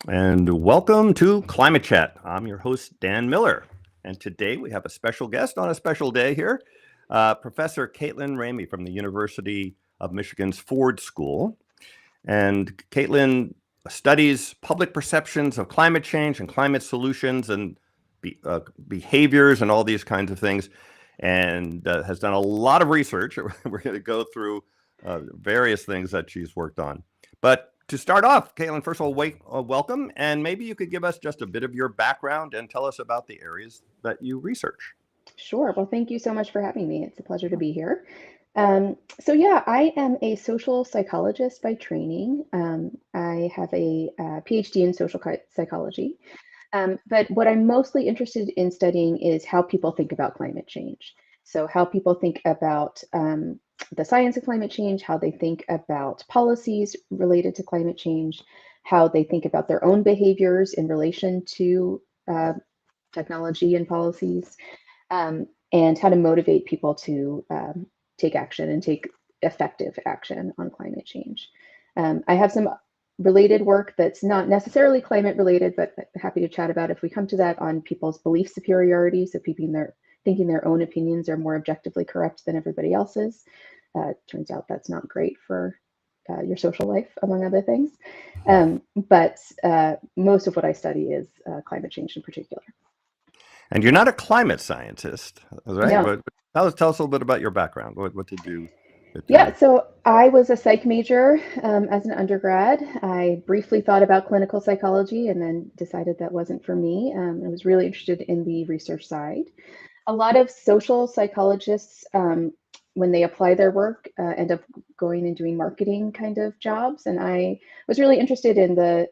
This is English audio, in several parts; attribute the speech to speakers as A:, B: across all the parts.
A: And welcome to Climate Chat. I'm your host, Dan Miller. And today we have a special guest on a special day here, Professor Kaitlin Raimi from the University of Michigan's Ford School. And Kaitlin studies public perceptions of climate change and climate solutions and behaviors and all these kinds of things, and has done a lot of research. We're going to go through various things that she's worked on. But to start off, Kaitlin, first of all, welcome, and maybe you could give us just a bit of your background and tell us about the areas that you research.
B: Sure. Well, thank you so much for having me. It's a pleasure to be here. So I am a social psychologist by training. I have a PhD in social psychology. But what I'm mostly interested in studying is how people think about climate change. So how people think about the science of climate change, how they think about policies related to climate change, how they think about their own behaviors in relation to technology and policies, and how to motivate people to take action and take effective action on climate change. I have some related work that's not necessarily climate related, but happy to chat about if we come to that, on people's belief superiority. So people thinking their own opinions are more objectively correct than everybody else's. Turns out that's not great for your social life, among other things. But most of what I study is climate change in particular.
A: And you're not a climate scientist, right?
B: No.
A: But tell us a little bit about your background. What did you do?
B: Yeah, so I was a psych major as an undergrad. I briefly thought about clinical psychology and then decided that wasn't for me. I was really interested in the research side. A lot of social psychologists, when they apply their work, end up going and doing marketing kind of jobs. And I was really interested in the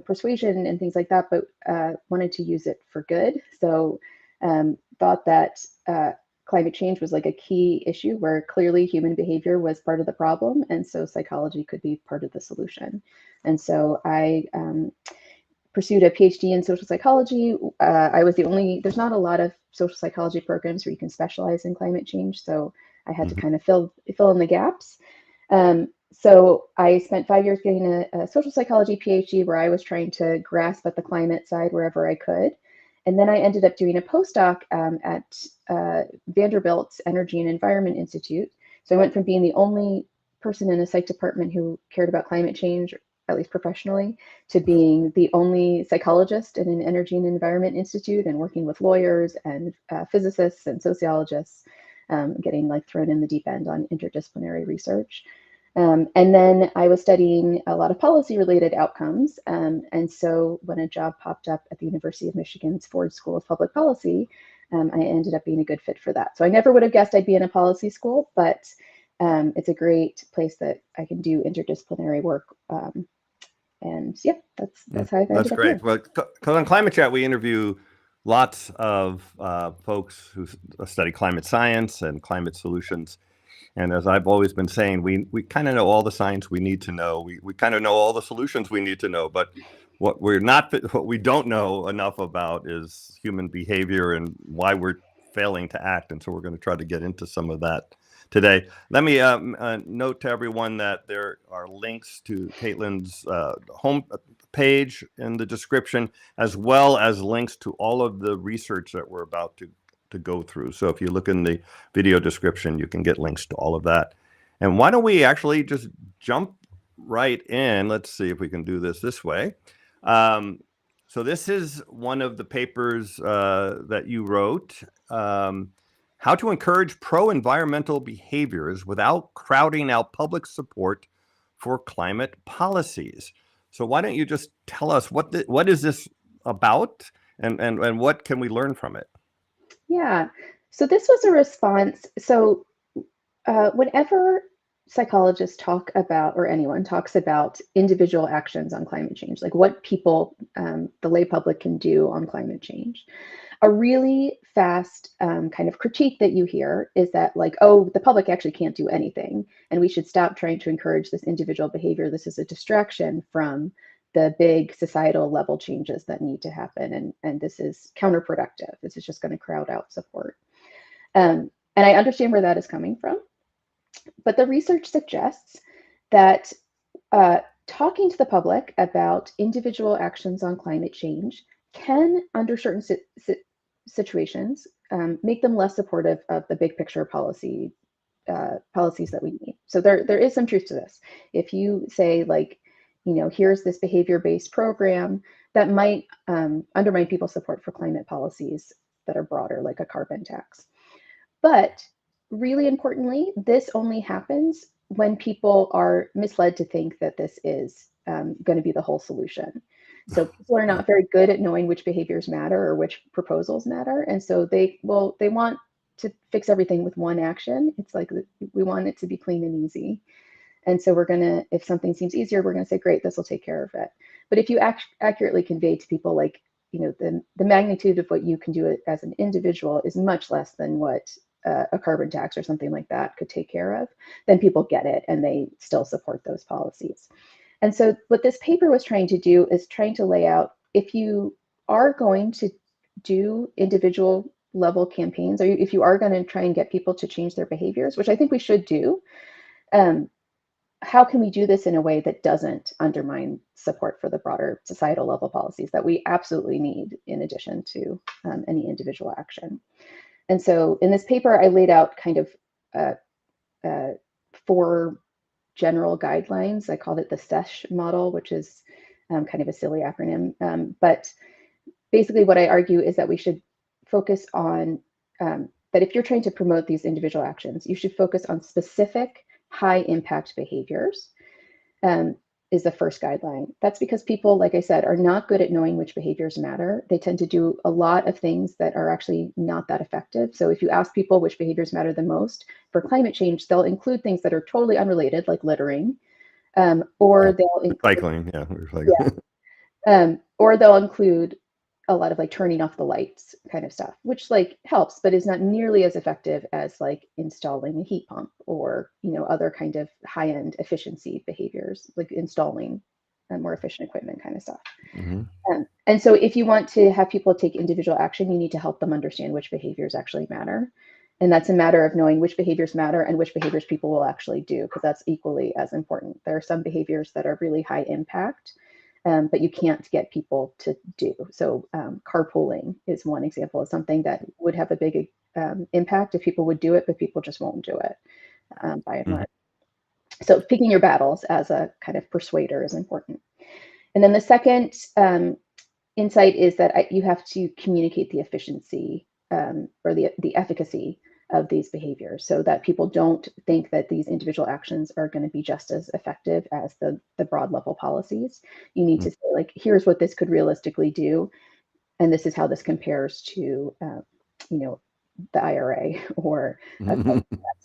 B: persuasion and things like that, but wanted to use it for good. So thought that climate change was like a key issue where clearly human behavior was part of the problem, and so psychology could be part of the solution. And so I pursued a PhD in social psychology. I was the only, there's not a lot of social psychology programs where you can specialize in climate change, so I had to kind of fill in the gaps. So I spent 5 years getting a social psychology PhD where I was trying to grasp at the climate side wherever I could. And then I ended up doing a postdoc at Vanderbilt's Energy and Environment Institute. So I went from being the only person in a psych department who cared about climate change, at least professionally, to being the only psychologist in an Energy and Environment Institute and working with lawyers and physicists and sociologists, getting like thrown in the deep end on interdisciplinary research. And then I was studying a lot of policy-related outcomes. And so when a job popped up at the University of Michigan's Ford School of Public Policy, I ended up being a good fit for that. So I never would have guessed I'd be in a policy school, but it's a great place that I can do interdisciplinary work. And yeah, that's how I ended
A: That's
B: up here.
A: great. Well, because on Climate Chat, we interview lots of folks who study climate science and climate solutions. And as I've always been saying, we kind of know all the science we need to know. We kind of know all the solutions we need to know. But what we don't know enough about is human behavior and why we're failing to act. And so we're going to try to get into some of that today. Let me note to everyone that there are links to Kaitlin's home page in the description, as well as links to all of the research that we're about to go through. So if you look in the video description, you can get links to all of that. And why don't we actually just jump right in? Let's see if we can do this way. So this is one of the papers that you wrote, how to encourage pro-environmental behaviors without crowding out public support for climate policies. So why don't you just tell us what is this about, and what can we learn from it?
B: Yeah. So this was a response. So whenever psychologists talk about, or anyone talks about individual actions on climate change, like what people, the lay public, can do on climate change, a really fast kind of critique that you hear is that, like, oh, the public actually can't do anything, and we should stop trying to encourage this individual behavior. This is a distraction from the big societal level changes that need to happen, and this is counterproductive. This is just going to crowd out support. And I understand where that is coming from. But the research suggests that talking to the public about individual actions on climate change can, under certain situations, make them less supportive of the big picture policies that we need. So there is some truth to this. If you say, like, here's this behavior-based program, that might undermine people's support for climate policies that are broader, like a carbon tax. But really importantly, this only happens when people are misled to think that this is going to be the whole solution. So people are not very good at knowing which behaviors matter or which proposals matter, and so they want to fix everything with one action. It's like we want it to be clean and easy. And so we're gonna, if something seems easier, we're gonna say, great, this will take care of it. But if you accurately convey to people, like, the magnitude of what you can do as an individual is much less than what a carbon tax or something like that could take care of, then people get it and they still support those policies. And so what this paper was trying to do is trying to lay out, if you are going to do individual level campaigns, or if you are going to try and get people to change their behaviors, which I think we should do, how can we do this in a way that doesn't undermine support for the broader societal level policies that we absolutely need in addition to any individual action? And so in this paper, I laid out kind of 4 general guidelines. I called it the SESH model, which is kind of a silly acronym. But basically what I argue is that we should focus on, that if you're trying to promote these individual actions, you should focus on specific high impact behaviors, is the first guideline. That's because people, like I said, are not good at knowing which behaviors matter. They tend to do a lot of things that are actually not that effective. So if you ask people which behaviors matter the most for climate change, they'll include things that are totally unrelated, like littering, or they'll include
A: recycling.
B: Or they'll include a lot of like turning off the lights kind of stuff, which like helps, but is not nearly as effective as like installing a heat pump or, other kind of high-end efficiency behaviors, like installing more efficient equipment kind of stuff.
A: Mm-hmm.
B: And so if you want to have people take individual action, you need to help them understand which behaviors actually matter. And that's a matter of knowing which behaviors matter and which behaviors people will actually do, because that's equally as important. There are some behaviors that are really high impact, but you can't get people to do. So carpooling is one example of something that would have a big impact if people would do it, but people just won't do it by and large. So picking your battles as a kind of persuader is important. And then the second insight is that you have to communicate the efficiency or the efficacy of these behaviors, so that people don't think that these individual actions are going to be just as effective as the broad level policies. You need to say, like, here's what this could realistically do, and this is how this compares to, the IRA or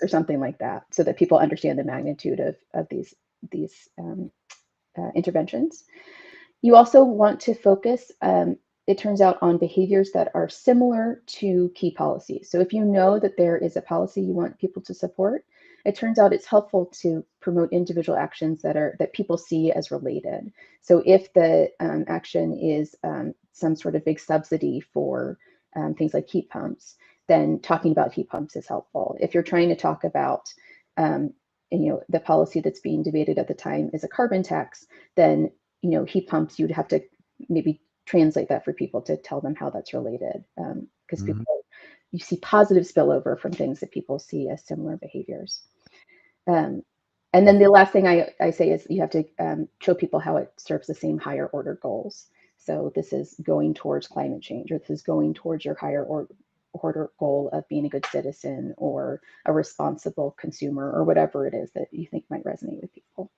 B: or something like that, so that people understand the magnitude of these interventions. You also want to focus, it turns out, on behaviors that are similar to key policies. So if you know that there is a policy you want people to support, it turns out it's helpful to promote individual actions that people see as related. So if the action is some sort of big subsidy for things like heat pumps, then talking about heat pumps is helpful. If you're trying to talk about the policy that's being debated at the time is a carbon tax, then heat pumps, you'd have to maybe translate that for people to tell them how that's related, because you see positive spillover from things that people see as similar behaviors. And then the last thing I say is you have to show people how it serves the same higher order goals. So this is going towards climate change, or this is going towards your higher order goal of being a good citizen or a responsible consumer, or whatever it is that you think might resonate with people.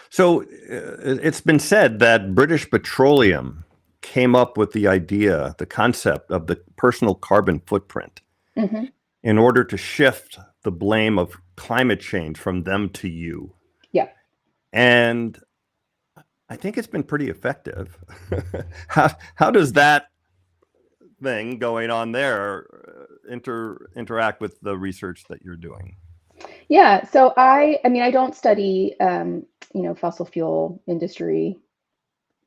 A: So it's been said that British Petroleum came up with the idea, the concept of the personal carbon footprint in order to shift the blame of climate change from them to you.
B: Yeah.
A: And I think it's been pretty effective. How does that thing going on there interact with the research that you're doing?
B: Yeah, so I mean, I don't study, fossil fuel industry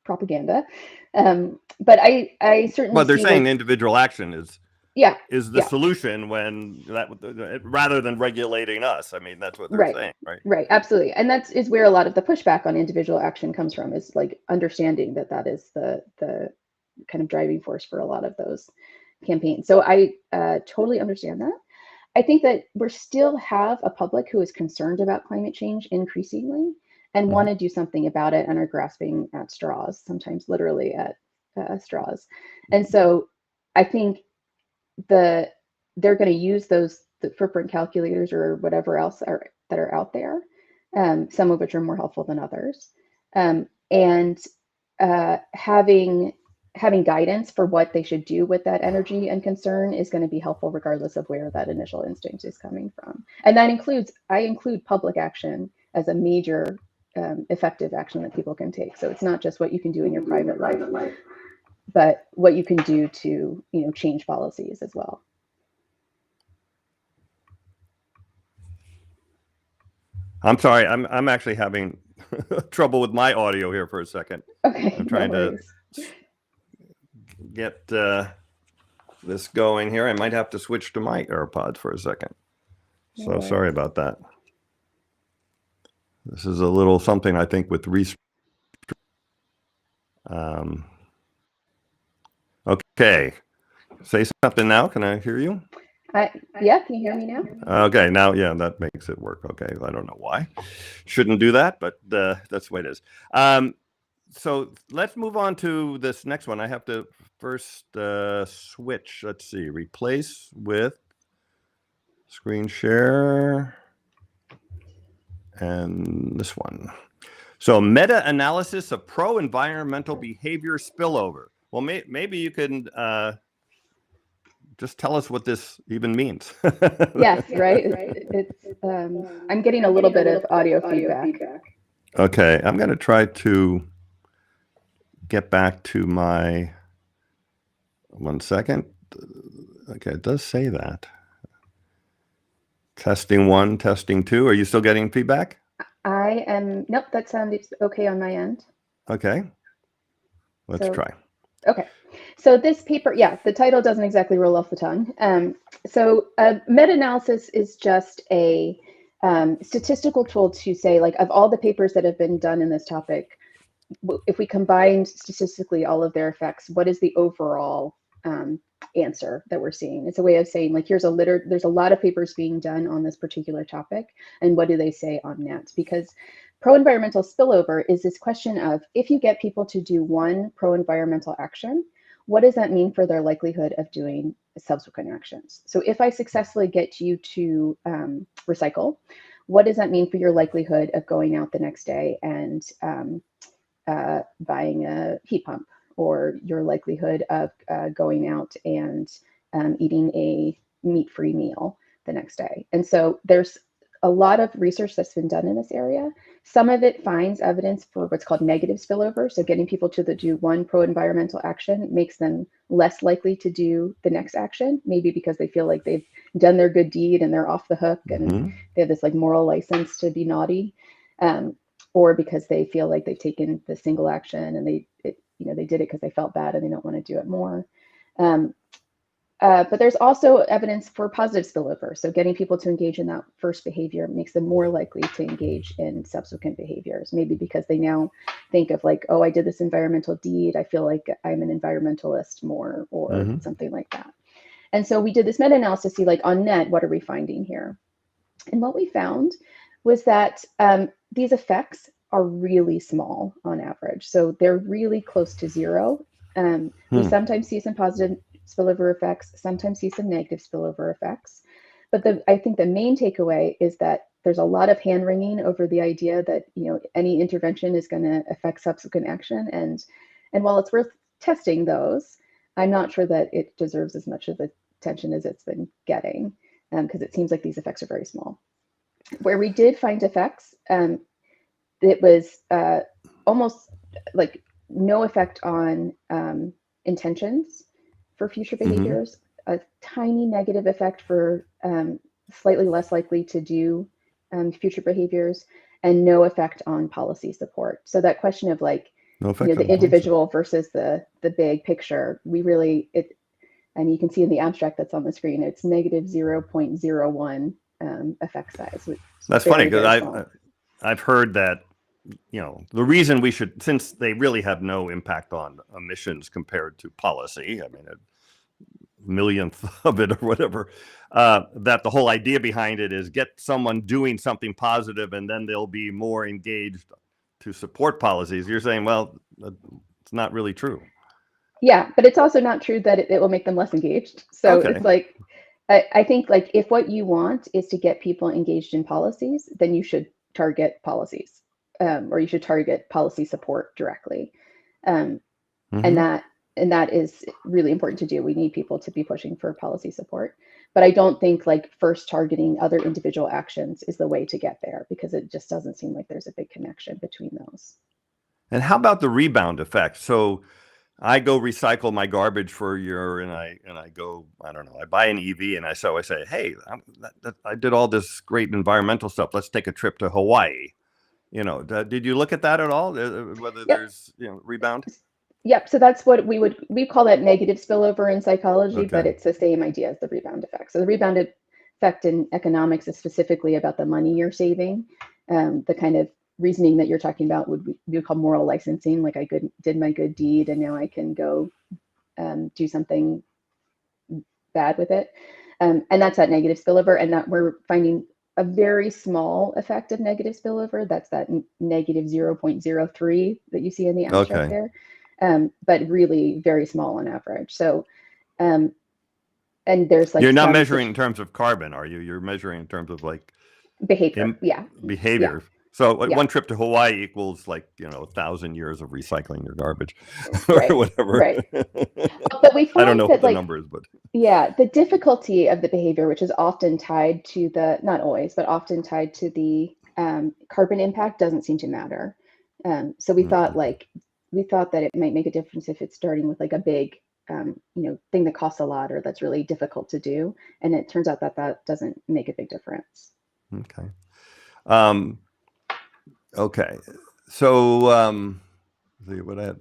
B: propaganda, but I certainly.
A: Well, they're
B: see,
A: saying
B: like,
A: individual action is
B: Yeah.
A: is the solution when that rather than regulating us. I mean, that's what they're saying, right?
B: Right, absolutely. And that is where a lot of the pushback on individual action comes from, is like understanding that that is the kind of driving force for a lot of those campaigns. So I totally understand that. I think that we still have a public who is concerned about climate change increasingly and want to do something about it and are grasping at straws, sometimes literally at straws. And so I think they're going to use the footprint calculators or whatever else that are out there, some of which are more helpful than others, and having guidance for what they should do with that energy and concern is going to be helpful regardless of where that initial instinct is coming from. And that I include public action as a major effective action that people can take. So it's not just what you can do in your private life, but what you can do to, change policies as well.
A: I'm sorry, I'm actually having trouble with my audio here for a second.
B: Okay,
A: I'm trying to get this going here. I might have to switch to my AirPods for a second. So sorry about that. This is a little something I think with research. Okay, say something now. Can I hear you?
B: Yeah, can you hear me now?
A: Okay, now, yeah, that makes it work. Okay, I don't know why. Shouldn't do that, but that's the way it is. So let's move on to this next one. I have to first switch. Let's see, replace with screen share and this one. So meta-analysis of pro-environmental behavior spillover. Well, maybe you can just tell us what this even means.
B: Yes, right. It's I'm getting a little bit of audio feedback.
A: Okay, I'm going to try to get back to my 1 second. Okay, it does say that. Testing 1, testing 2. Are you still getting feedback?
B: I am. Nope, that sounded okay on my end.
A: Okay, let's try.
B: Okay, so this paper, the title doesn't exactly roll off the tongue. So meta-analysis is just a statistical tool to say, like, of all the papers that have been done in this topic, if we combine statistically all of their effects, what is the overall answer that we're seeing? It's a way of saying, like, there's a lot of papers being done on this particular topic, and what do they say on net? Because pro-environmental spillover is this question of, if you get people to do one pro-environmental action, what does that mean for their likelihood of doing subsequent actions? So if I successfully get you to recycle, what does that mean for your likelihood of going out the next day and buying a heat pump, or your likelihood of going out and eating a meat-free meal the next day? And so there's a lot of research that's been done in this area. Some of it finds evidence for what's called negative spillover. So getting people to do one pro-environmental action makes them less likely to do the next action, maybe because they feel like they've done their good deed and they're off the hook, and they have this like moral license to be naughty, or because they feel like they've taken the single action and they did it because they felt bad and they don't want to do it more. But there's also evidence for positive spillover. So getting people to engage in that first behavior makes them more likely to engage in subsequent behaviors, maybe because they now think of, like, oh, I did this environmental deed, I feel like I'm an environmentalist more, or something like that. And so we did this meta-analysis to see, like, on net, what are we finding here? And what we found was that these effects are really small on average. So they're really close to zero. We sometimes see some positive spillover effects, sometimes see some negative spillover effects. But I think the main takeaway is that there's a lot of hand wringing over the idea that any intervention is going to affect subsequent action. And while it's worth testing those, I'm not sure that it deserves as much of the attention as it's been getting, because it seems like these effects are very small. Where we did find effects, it was almost like no effect on intentions for future behaviors, a tiny negative effect for slightly less likely to do future behaviors, and no effect on policy support. So that question of, like, the individual versus the big picture, we really, and you can see in the abstract that's on the screen, it's negative 0.01 effect size.
A: That's
B: very,
A: funny because
B: very small.
A: I've heard that, you know, the reason we should, since they really have no impact on emissions compared to policy, I mean, a millionth of it or whatever, that the whole idea behind it is get someone doing something positive and then they'll be more engaged to support policies. You're saying, well, it's not really true.
B: Yeah, but it's also not true that it will make them less engaged. So
A: Okay.
B: it's like, I think like if what you want is to get people engaged in policies, then you should target policies, or you should target policy support directly. Um, and
A: Mm-hmm.
B: that is really important to do. We need people to be pushing for policy support. But I don't think like first targeting other individual actions is the way to get there, because it just doesn't seem like there's a big connection between those.
A: And how about the rebound effect? So I go recycle my garbage for a year, and I go, I don't know, I buy an EV, and I say, hey, I did all this great environmental stuff. Let's take a trip to Hawaii. You know, did you look at that at all? Whether
B: Yep.
A: there's, you know, rebound?
B: Yep. So that's what we call that negative spillover in psychology, but
A: Okay.
B: it's the same idea as the rebound effect. So the rebound effect in economics is specifically about the money you're saving. The kind of reasoning that you're talking about would be called moral licensing. Like did my good deed, and now I can go do something bad with it. And that's that negative spillover, and that we're finding a very small effect of negative spillover. That's that negative 0.03 that you see in the abstract
A: Okay.
B: there. But really very small on average. So, and there's like
A: You're not
B: some
A: measuring in terms of carbon, are you? You're measuring in terms of like
B: behavior. Yeah. Yeah.
A: behavior. So
B: Yeah.
A: one trip to Hawaii equals like, you know, 1,000 years of recycling your garbage or
B: Right.
A: whatever.
B: Right. But we
A: I don't
B: find
A: know
B: that
A: what the
B: like,
A: number is, but
B: yeah, the difficulty of the behavior, which is often tied to not always, but often tied to the carbon impact, doesn't seem to matter. So we thought
A: okay.
B: that it might make a difference if it's starting with like a big, thing that costs a lot or that's really difficult to do. And it turns out that that doesn't make a big difference.
A: Okay. Um, okay. So, see what I had.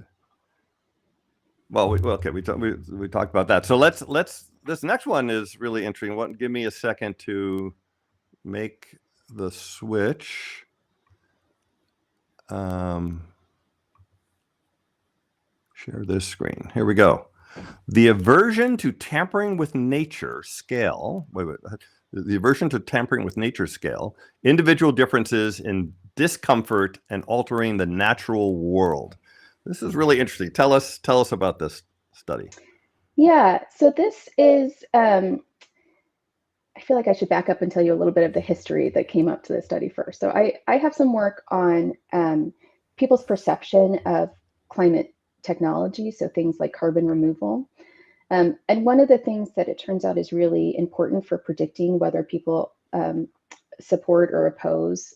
A: Well, okay, we talked about that. So this next one is really interesting. Give me a second to make the switch. Share this screen. Here we go. The aversion to tampering with nature scale. Wait. The aversion to tampering with nature scale. Individual differences in discomfort and altering the natural world. This is really interesting. Tell us about this study.
B: Yeah. So this is. I feel like I should back up and tell you a little bit of the history that came up to this study first. So I have some work on people's perception of climate technology, so things like carbon removal. And one of the things that it turns out is really important for predicting whether people support or oppose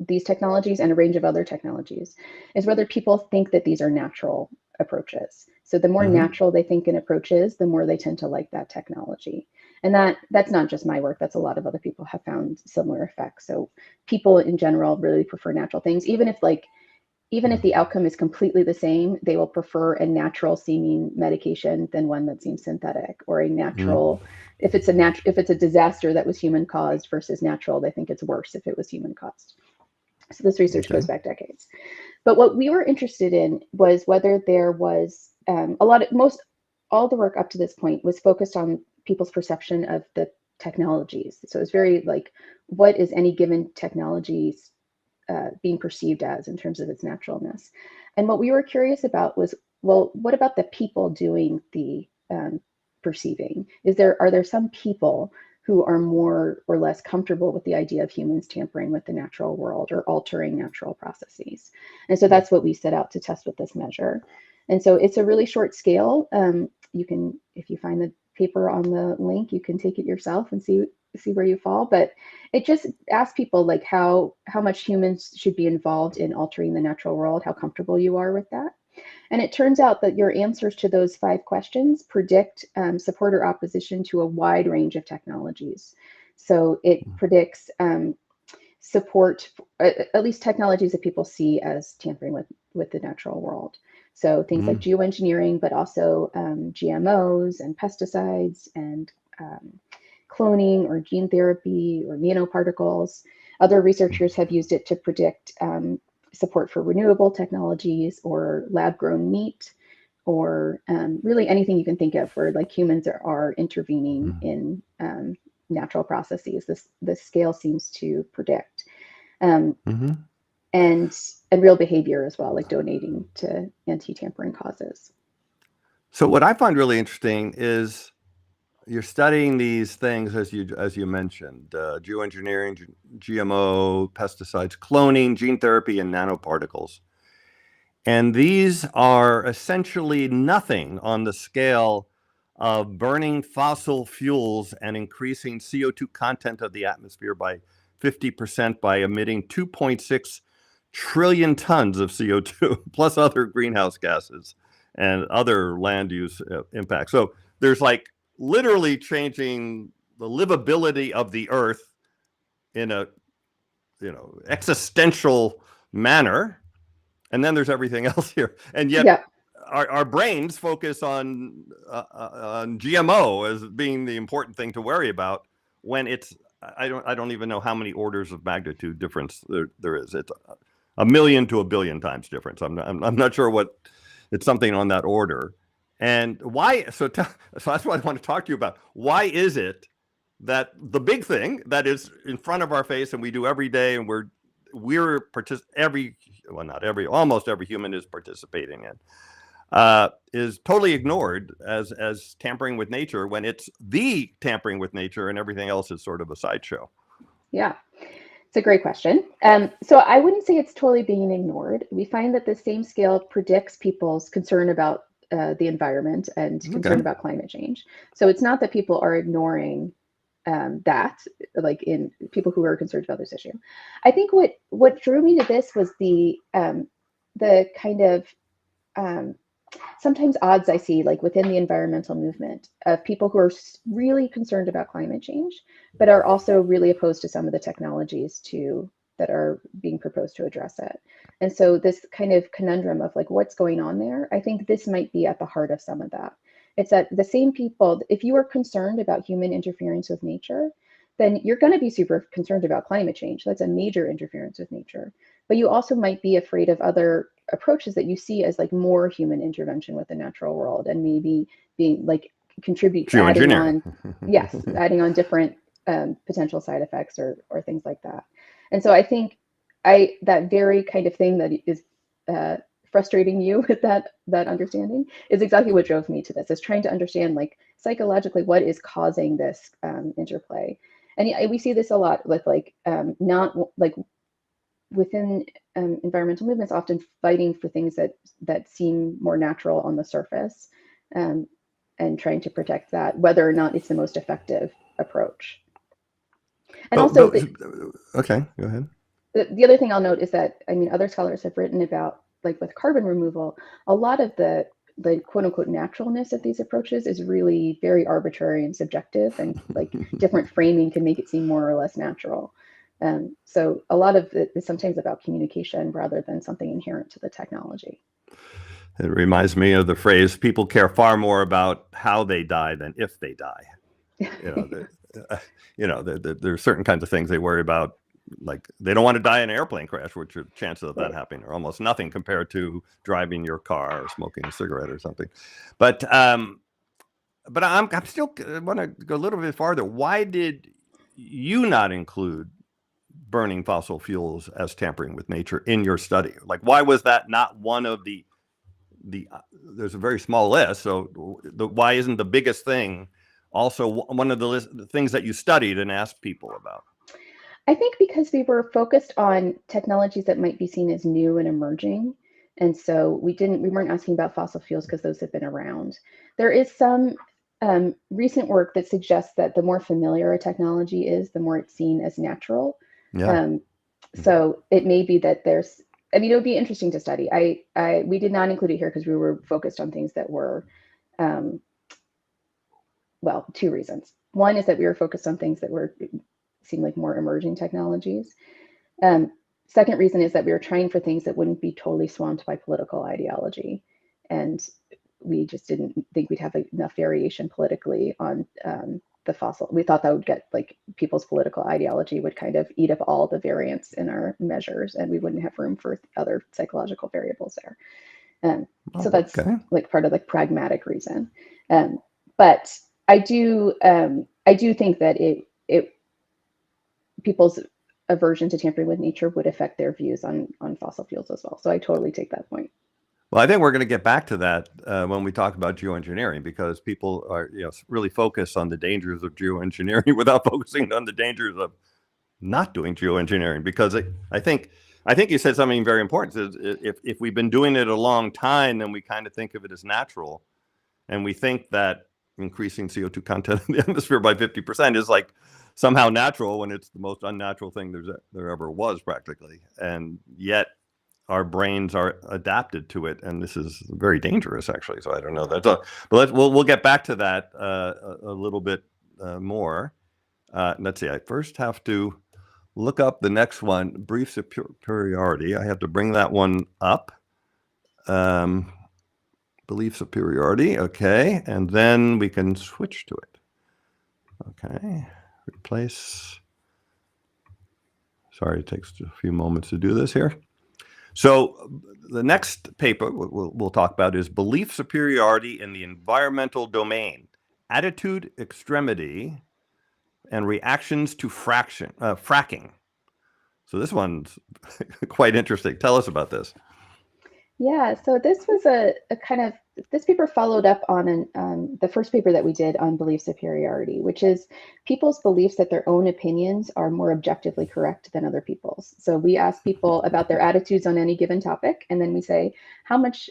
B: these technologies and a range of other technologies is whether people think that these are natural approaches. So the more natural they think an approach is, the more they tend to like that technology. And that's not just my work, that's a lot of other people have found similar effects. So people in general really prefer natural things, even if the outcome is completely the same, they will prefer a natural seeming medication than one that seems synthetic, or a natural, if it's a disaster that was human caused versus natural, they think it's worse if it was human caused. So this research goes back decades. But what we were interested in was whether there was all the work up to this point was focused on people's perception of the technologies. So it's very like, what is any given technology being perceived as in terms of its naturalness? And what we were curious about was, well, what about the people doing the perceiving? Are there some people who are more or less comfortable with the idea of humans tampering with the natural world or altering natural processes? And so that's what we set out to test with this measure. And so it's a really short scale. You can, if you find the paper on the link, you can take it yourself and see where you fall. But it just asks people like how much humans should be involved in altering the natural world, how comfortable you are with that. And it turns out that your answers to those 5 questions predict support or opposition to a wide range of technologies. So it predicts support, at least technologies that people see as tampering with with the natural world. So things like
A: Mm,
B: geoengineering, but also GMOs and pesticides and cloning or gene therapy or nanoparticles. Other researchers have used it to predict support for renewable technologies or lab grown meat, or really anything you can think of where like humans are intervening
A: mm,
B: in natural processes. This scale seems to predict. Um,
A: mhm.
B: and and real behavior as well, like donating to anti-tampering causes.
A: So what I find really interesting is you're studying these things as you mentioned, geoengineering, GMO, pesticides, cloning, gene therapy, and nanoparticles. And these are essentially nothing on the scale of burning fossil fuels and increasing CO2 content of the atmosphere by 50% by emitting 2.6 trillion tons of CO2, plus other greenhouse gases and other land use impacts. So there's like literally changing the livability of the earth in a existential manner, and then there's everything else here, and yet
B: Yeah,
A: our brains focus on GMO as being the important thing to worry about, when it's I don't even know how many orders of magnitude difference there is. It's a million to a billion times difference. I'm not sure what, it's something on that order. And why? So that's what I want to talk to you about. Why is it that the big thing that is in front of our face and we do every day, and almost every human is participating in, is totally ignored as tampering with nature, when it's the tampering with nature and everything else is sort of a sideshow?
B: yeah. It's a great question. So I wouldn't say it's totally being ignored. We find that the same scale predicts people's concern about the environment and
A: Okay.
B: concern about climate change. So it's not that people are ignoring that, like in people who are concerned about this issue. I think what drew me to this was the kind of um, sometimes odds I see like within the environmental movement of people who are really concerned about climate change, but are also really opposed to some of the technologies that are being proposed to address it. And so this kind of conundrum of like what's going on there, I think this might be at the heart of some of that. It's that the same people, if you are concerned about human interference with nature, then you're going to be super concerned about climate change. That's a major interference with nature. But you also might be afraid of other approaches that you see as like more human intervention with the natural world, and maybe being like contribute adding
A: Geoengineering.
B: on, yes, adding on different potential side effects or things like that. And so I think that very kind of thing that is uh, frustrating you with that understanding is exactly what drove me to this, is trying to understand like psychologically what is causing this interplay. And we see this a lot with like not like within environmental movements, often fighting for things that seem more natural on the surface, um, and trying to protect that, whether or not it's the most effective approach. And
A: But,
B: also,
A: but okay, go ahead.
B: the other thing I'll note is that, I mean, other scholars have written about, like with carbon removal, a lot of the quote unquote naturalness of these approaches is really very arbitrary and subjective, and like different framing can make it seem more or less natural. So a lot of it is sometimes about communication rather than something inherent to the technology.
A: It reminds me of the phrase, people care far more about how they die than if they die. You know, there are certain kinds of things they worry about, like they don't want to die in an airplane crash, which the chances of that
B: Right.
A: happening are almost nothing compared to driving your car or smoking a cigarette or something. But I'm still want to go a little bit farther. Why did you not include burning fossil fuels as tampering with nature in your study? Like, why was that not one of the there's a very small list, so why isn't the biggest thing also one of the things that you studied and asked people about?
B: I think because we were focused on technologies that might be seen as new and emerging. And so we weren't asking about fossil fuels because those have been around. There is some recent work that suggests that the more familiar a technology is, the more it's seen as natural.
A: Yeah.
B: Um, so it may be that there's, I mean, it would be interesting to study. We did not include it here because we were focused on things that were, um, well, two reasons. One is that we were focused on things that were seem like more emerging technologies. Um, second reason is that we were trying for things that wouldn't be totally swamped by political ideology. And we just didn't think we'd have enough variation politically on the fossil. We thought that would get like people's political ideology would kind of eat up all the variance in our measures, and we wouldn't have room for other psychological variables there. So that's like part of the pragmatic reason. But I do think that it people's aversion to tampering with nature would affect their views on fossil fuels as well. So I totally take that point.
A: Well, I think we're going to get back to that when we talk about geoengineering, because people are really focused on the dangers of geoengineering without focusing on the dangers of not doing geoengineering. Because I think you said something very important. If we've been doing it a long time, then we kind of think of it as natural, and we think that increasing CO2 content in the atmosphere by 50% is like somehow natural, when it's the most unnatural thing there ever was, practically. And yet our brains are adapted to it, and this is very dangerous, actually. So I don't know. But we'll get back to that a little bit more. Let's see. I first have to look up the next one, brief superiority. I have to bring that one up. Belief superiority. Okay, and then we can switch to it. Okay, replace. Sorry, it takes a few moments to do this here. So the next paper we'll talk about is belief superiority in the environmental domain, attitude extremity, and reactions to fracking. So this one's quite interesting. Tell us about this.
B: Yeah, so this was a kind of, this paper followed up on the first paper that we did on belief superiority, which is people's beliefs that their own opinions are more objectively correct than other people's. So we ask people about their attitudes on any given topic, and then we say, how much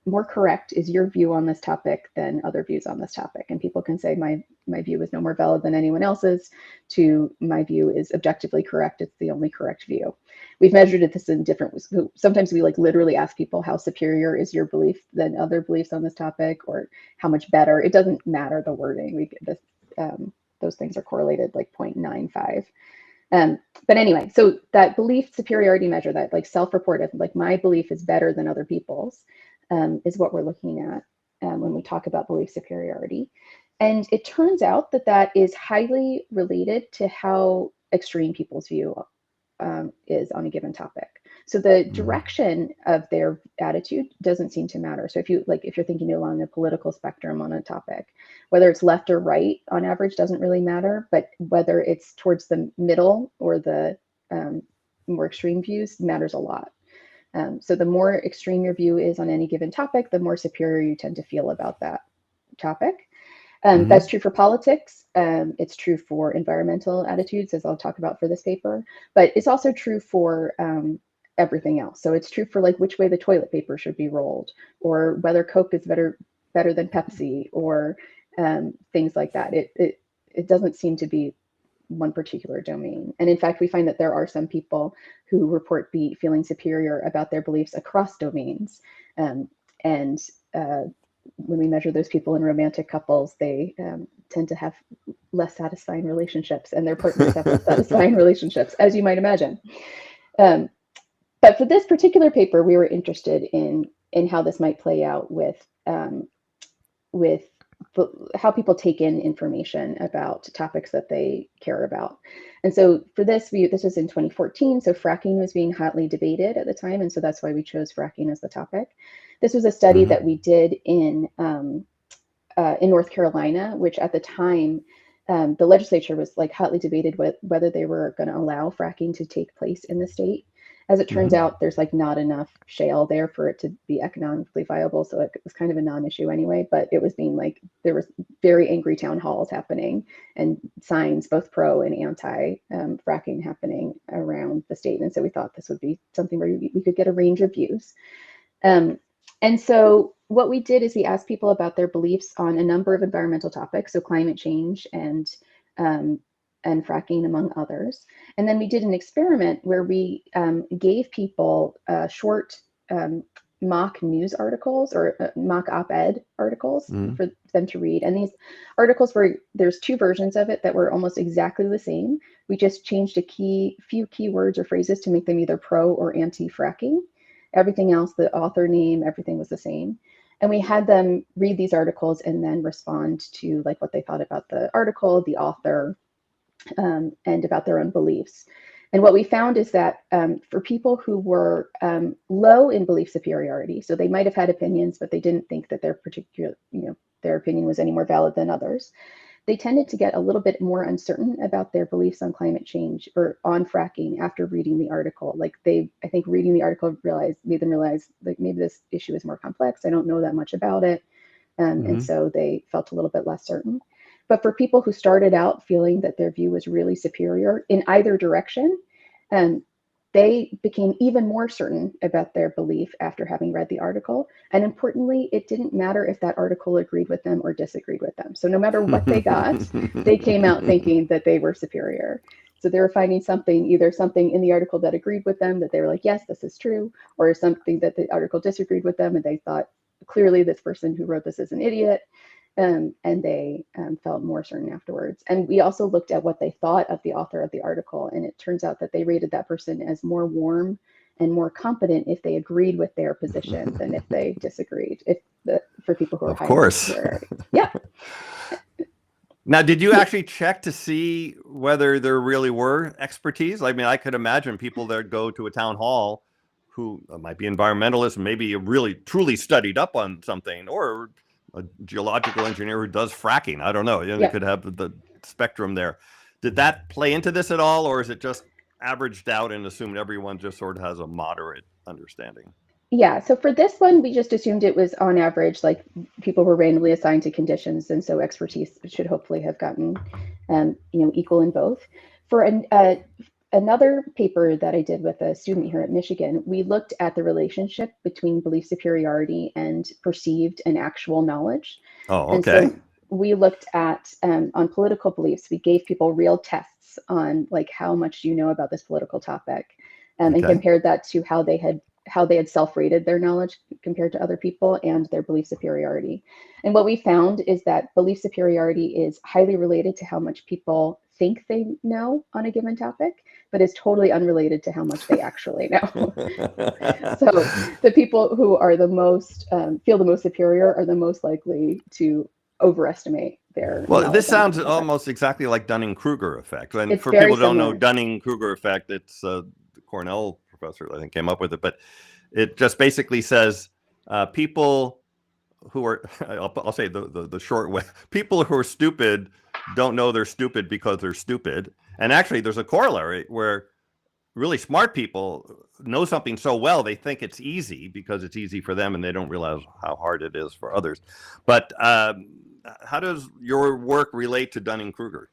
B: more correct is your view on this topic than other views on this topic? And people can say my view is no more valid than anyone else's, to my view is objectively correct, it's the only correct view. We've measured this in different ways. Sometimes we like literally ask people, how superior is your belief than other beliefs on this topic, or how much better. It doesn't matter the wording. We get this, those things are correlated like 0.95. But anyway, so that belief superiority measure, that like self-reported, like my belief is better than other people's, is what we're looking at when we talk about belief superiority. And it turns out that that is highly related to how extreme people's view is on a given topic. So the direction of their attitude doesn't seem to matter. So if you're thinking along the political spectrum on a topic, whether it's left or right on average doesn't really matter, but whether it's towards the middle or the more extreme views matters a lot. So the more extreme your view is on any given topic, the more superior you tend to feel about that topic. That's true for politics. It's true for environmental attitudes, as I'll talk about for this paper, but it's also true for everything else. So it's true for like which way the toilet paper should be rolled, or whether Coke is better than Pepsi, or things like that. It doesn't seem to be one particular domain. And in fact, we find that there are some people who report feeling superior about their beliefs across domains. When we measure those people in romantic couples, they tend to have less satisfying relationships, and their partners have less satisfying relationships, as you might imagine. But for this particular paper, we were interested in how this might play out with how people take in information about topics that they care about. And so for this, this was in 2014, so fracking was being hotly debated at the time, and so that's why we chose fracking as the topic. This was a study that we did in North Carolina, which at the time, the legislature was like hotly debated whether they were going to allow fracking to take place in the state. As it turns out, there's like not enough shale there for it to be economically viable. So it was kind of a non-issue anyway, but it was being like, there was very angry town halls happening and signs, both pro and anti fracking happening around the state. And so we thought this would be something where we could get a range of views. And so what we did is we asked people about their beliefs on a number of environmental topics, so climate change and fracking, among others. And then we did an experiment where we gave people short mock news articles or mock op-ed articles
A: Mhm.
B: for them to read. And these articles there's two versions of it that were almost exactly the same. We just changed a few keywords or phrases to make them either pro or anti-fracking. Everything else, the author name, everything was the same. And we had them read these articles and then respond to like what they thought about the article, the author, and about their own beliefs. And what we found is that for people who were low in belief superiority, so they might have had opinions, but they didn't think that their opinion was any more valid than others, they tended to get a little bit more uncertain about their beliefs on climate change or on fracking after reading the article. Like I think reading the article made them realize like maybe this issue is more complex. I don't know that much about it. And so they felt a little bit less certain. But for people who started out feeling that their view was really superior in either direction, they became even more certain about their belief after having read the article. And importantly, it didn't matter if that article agreed with them or disagreed with them. So no matter what they got, they came out thinking that they were superior. So they were finding either something in the article that agreed with them, that they were like, yes, this is true, or something that the article disagreed with them, and they thought, clearly this person who wrote this is an idiot. And they felt more certain afterwards. And we also looked at what they thought of the author of the article, and it turns out that they rated that person as more warm and more competent if they agreed with their position than if they disagreed. For people who are
A: Of
B: high in
A: course.
B: superiority. Yeah.
A: Now, did you actually check to see whether there really were expertise? I mean, I could imagine people that go to a town hall who might be environmentalists, maybe really truly studied up on something, or a geological engineer who does fracking. I don't know. You know,
B: Yeah.
A: they could have the spectrum there. Did that play into this at all, or is it just averaged out and assumed everyone just sort of has a moderate understanding?
B: Yeah, so for this one, we just assumed it was on average, like people were randomly assigned to conditions, and so expertise should hopefully have gotten, equal in both. For another paper that I did with a student here at Michigan, we looked at the relationship between belief superiority and perceived and actual knowledge.
A: Oh,
B: And
A: okay.
B: so we looked at on political beliefs. We gave people real tests on like how much do you know about this political topic, and
A: Okay.
B: compared that to how they had self-rated their knowledge compared to other people and their belief superiority. And what we found is that belief superiority is highly related to how much people think they know on a given topic, but is totally unrelated to how much they actually know. So the people who are the most feel the most superior are the most likely to overestimate their
A: Well,
B: knowledge
A: this
B: on a
A: sounds
B: given topic.
A: almost exactly like Dunning-Kruger effect. And
B: It's
A: for
B: very
A: people who don't know
B: similar.
A: Dunning-Kruger effect, it's the Cornell professor, I think, came up with it. But it just basically says people who are, I'll say the short way, people who are stupid don't know they're stupid because they're stupid. And actually, there's a corollary where really smart people know something so well they think it's easy because it's easy for them and they don't realize how hard it is for others. But how does your work relate to Dunning-Kruger?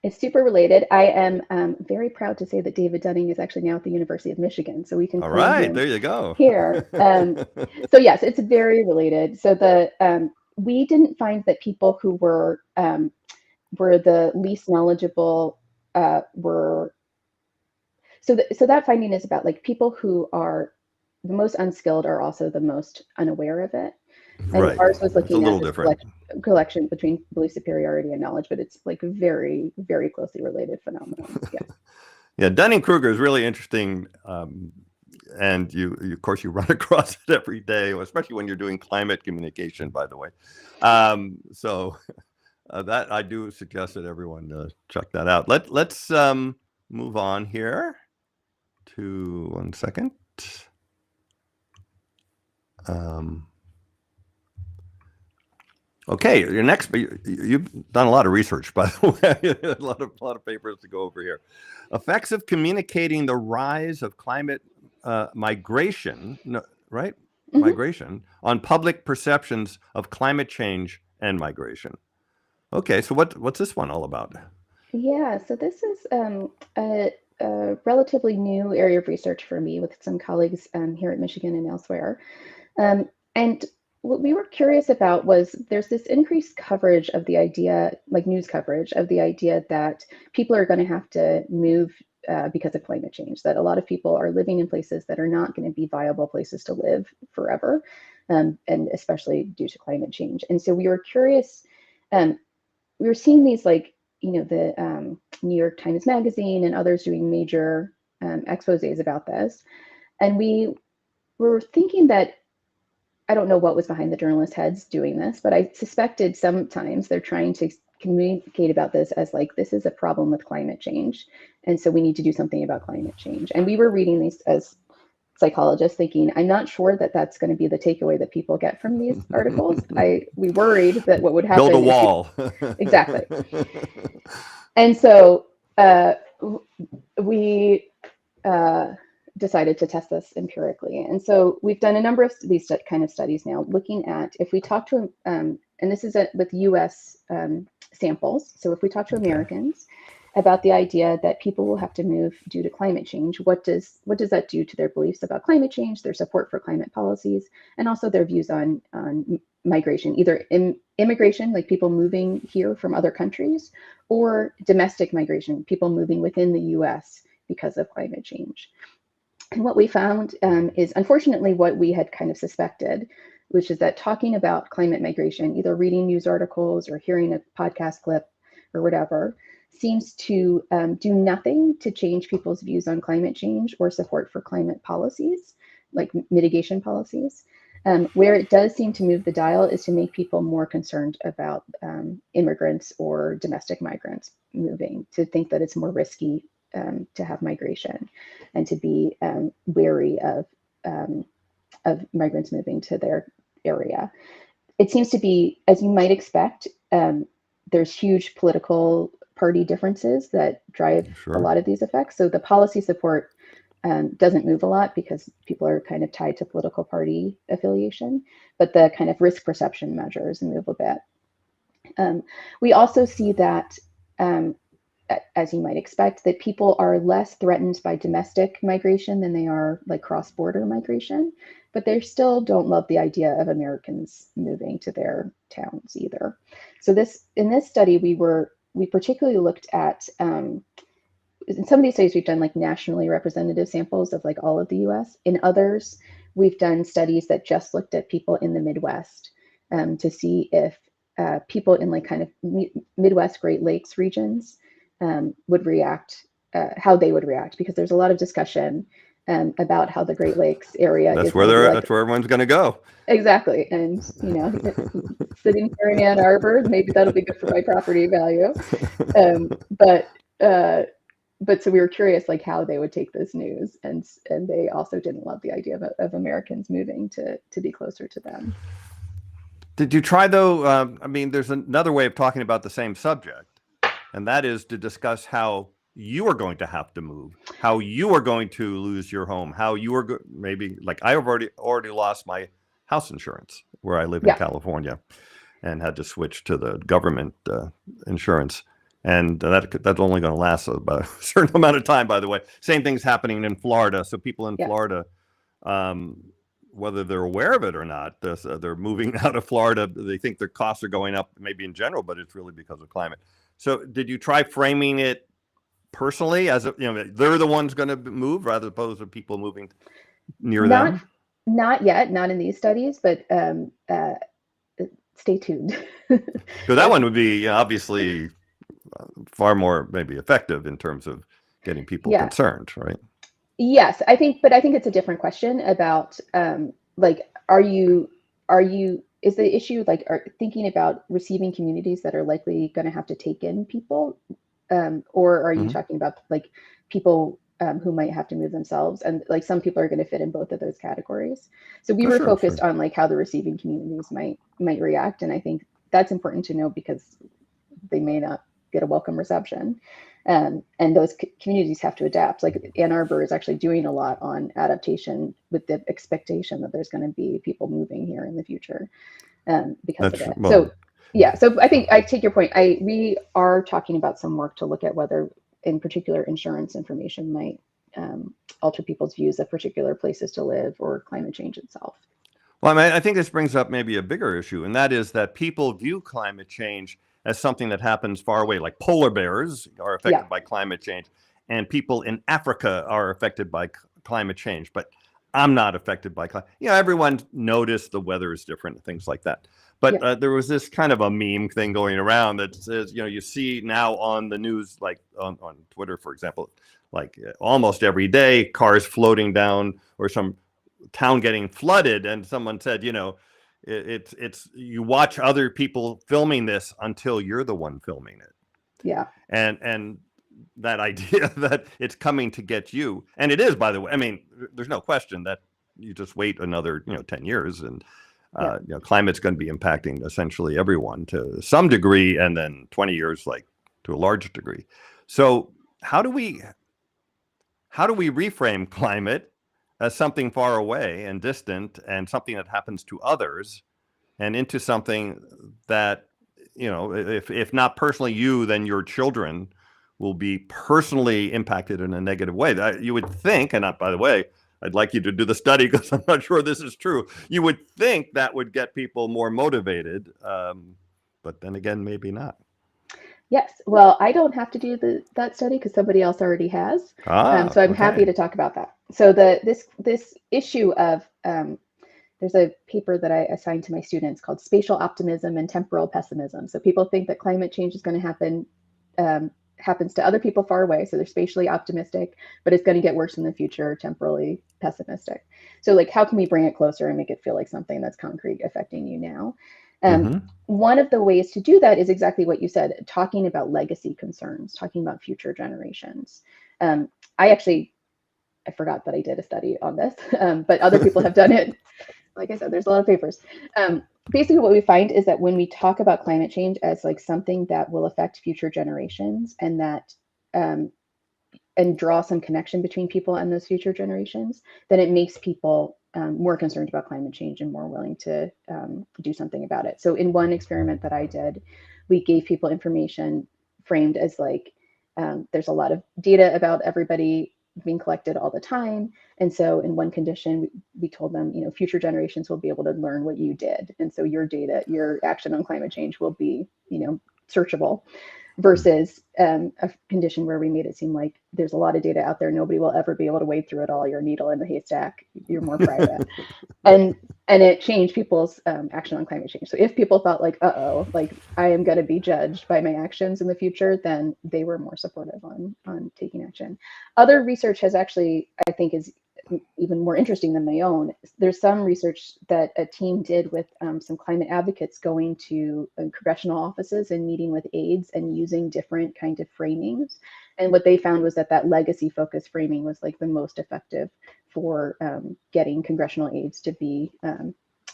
B: It's super related. I am very proud to say that David Dunning is actually now at the University of Michigan, so we can
A: All
B: claim
A: right,
B: him
A: there you go.
B: here. So yes, it's very related. So we didn't find that people who were the least knowledgeable were so that finding is about like people who are the most unskilled are also the most unaware of it. And
A: Right.
B: ours was
A: It's a
B: looking at
A: little
B: this
A: different.
B: collection between belief superiority and knowledge, but it's like very, very closely related phenomenon. Yeah.
A: Yeah, Dunning-Kruger is really interesting. And of course, you run across it every day, especially when you're doing climate communication, by the way. So that I do suggest that everyone check that out. Let's move on here to 1 second. Okay, your next, you've done a lot of research, by the way, a lot of papers to go over here. Effects of communicating the rise of climate migration, right?
B: Mhm.
A: Migration on public perceptions of climate change and migration. Okay, so what's this one all about?
B: Yeah, so this is a relatively new area of research for me with some colleagues here at Michigan and elsewhere. And what we were curious about was there's this increased coverage of the idea, like news coverage of the idea that people are going to have to move because of climate change, that a lot of people are living in places that are not going to be viable places to live forever, and especially due to climate change. And so we were curious, we were seeing these, like, the New York Times Magazine and others doing major exposés about this. And we were thinking that, I don't know what was behind the journalist heads doing this, but I suspected sometimes they're trying to communicate about this as like, this is a problem with climate change, and so we need to do something about climate change. And we were reading these as psychologists, thinking, I'm not sure that that's going to be the takeaway that people get from these articles. We worried that what would happen
A: Build a wall.
B: Exactly. And so we decided to test this empirically. And so we've done a number of these kind of studies now, looking at if we talk to, and this is with US samples. So if we talk to Americans about the idea that people will have to move due to climate change, what does that do to their beliefs about climate change, their support for climate policies, and also their views on migration, either immigration, like people moving here from other countries, or domestic migration, people moving within the US because of climate change. And what we found is, unfortunately, what we had kind of suspected, which is that talking about climate migration, either reading news articles or hearing a podcast clip or whatever, seems to do nothing to change people's views on climate change or support for climate policies, like mitigation policies. Where it does seem to move the dial is to make people more concerned about immigrants or domestic migrants moving, to think that it's more risky to have migration, and to be wary of migrants moving to their area. It seems to be, as you might expect, there's huge political party differences that drive a lot of these effects. So the policy support doesn't move a lot because people are kind of tied to political party affiliation, but the kind of risk perception measures move a bit. We also see that, as you might expect, that people are less threatened by domestic migration than they are like cross-border migration, but they still don't love the idea of Americans moving to their towns either. So in this study, we particularly looked at, in some of these studies, we've done like nationally representative samples of like all of the US. In others, we've done studies that just looked at people in the Midwest to see if people in like kind of Midwest Great Lakes regions would react, how they would react, because there's a lot of discussion about how the Great Lakes area
A: that's
B: is
A: where that's where everyone's going to go.
B: Exactly. And, sitting here in Ann Arbor, maybe that'll be good for my property value. But so we were curious, like, how they would take this news, and they also didn't love the idea of Americans moving to be closer to them.
A: Did you try, though? I mean, there's another way of talking about the same subject, and that is to discuss how you are going to have to move, how you are going to lose your home, how you are maybe, like, I have already lost my house insurance where I live in California, and had to switch to the government insurance. And that's only going to last about a certain amount of time, by the way. Same thing's happening in Florida. So people in Florida, whether they're aware of it or not, they're moving out of Florida. They think their costs are going up, maybe in general, but it's really because of climate. So did you try framing it personally as they're the ones going to move, rather opposed to people moving near them?
B: Not yet, not in these studies, but stay tuned.
A: So that one would be obviously far more maybe effective in terms of getting people concerned, right?
B: Yes, I think it's a different question about like, is the issue like thinking about receiving communities that are likely going to have to take in people, or are you talking about like people who might have to move themselves? And like, some people are going to fit in both of those categories. So we were focused on like how the receiving communities might react, and I think that's important to know because they may not get a welcome reception. And those communities have to adapt. Like Ann Arbor is actually doing a lot on adaptation with the expectation that there's going to be people moving here in the future because of it. So so I think I take your point. We are talking about some work to look at whether, in particular, insurance information might alter people's views of particular places to live or climate change itself.
A: Well, I mean, I think this brings up maybe a bigger issue, and that is that people view climate change as something that happens far away, like polar bears are affected by climate change. and people in Africa are affected by climate change, but I'm not affected by climate. Everyone noticed the weather is different and things like that. But
B: Yeah.
A: there was this kind of a meme thing going around that says, you see now on the news, like on Twitter, for example, like almost every day, cars floating down or some town getting flooded. And someone said, it's you watch other people filming this until you're the one filming it.
B: Yeah.
A: And that idea that it's coming to get you, and it is, by the way. I mean, there's no question that you just wait another 10 years and climate's going to be impacting essentially everyone to some degree, and then 20 years like to a large degree. So how do we reframe climate as something far away and distant and something that happens to others, and into something that, if not personally you, then your children will be personally impacted in a negative way? That you would think, and by the way, I'd like you to do the study because I'm not sure this is true. You would think that would get people more motivated, but then again, maybe not.
B: Yes. Well, I don't have to do that study because somebody else already has. So I'm happy to talk about that. So this issue of there's a paper that I assigned to my students called Spatial Optimism and Temporal Pessimism. So people think that climate change is going to happen, happens to other people far away. So they're spatially optimistic, but it's going to get worse in the future, temporally pessimistic. So like, how can we bring it closer and make it feel like something that's concrete affecting you now? One of the ways to do that is exactly what you said, talking about legacy concerns, talking about future generations. I forgot that I did a study on this, but other people have done it. Like I said, there's a lot of papers. Basically, what we find is that when we talk about climate change as like something that will affect future generations, and that and draw some connection between people and those future generations, then it makes people more concerned about climate change and more willing to do something about it. So in one experiment that I did, we gave people information framed as like, there's a lot of data about everybody being collected all the time. And so in one condition, we told them, future generations will be able to learn what you did. And so your data, your action on climate change will be, searchable. Versus a condition where we made it seem like there's a lot of data out there. Nobody will ever be able to wade through it all. You're a needle in the haystack. You're more private. and it changed people's action on climate change. So if people thought like, like I am going to be judged by my actions in the future, then they were more supportive on taking action. Other research has actually, I think, is even more interesting than my own. There's some research that a team did with some climate advocates going to congressional offices and meeting with aides and using different kind of framings. And what they found was that legacy focused framing was like the most effective for getting congressional aides to be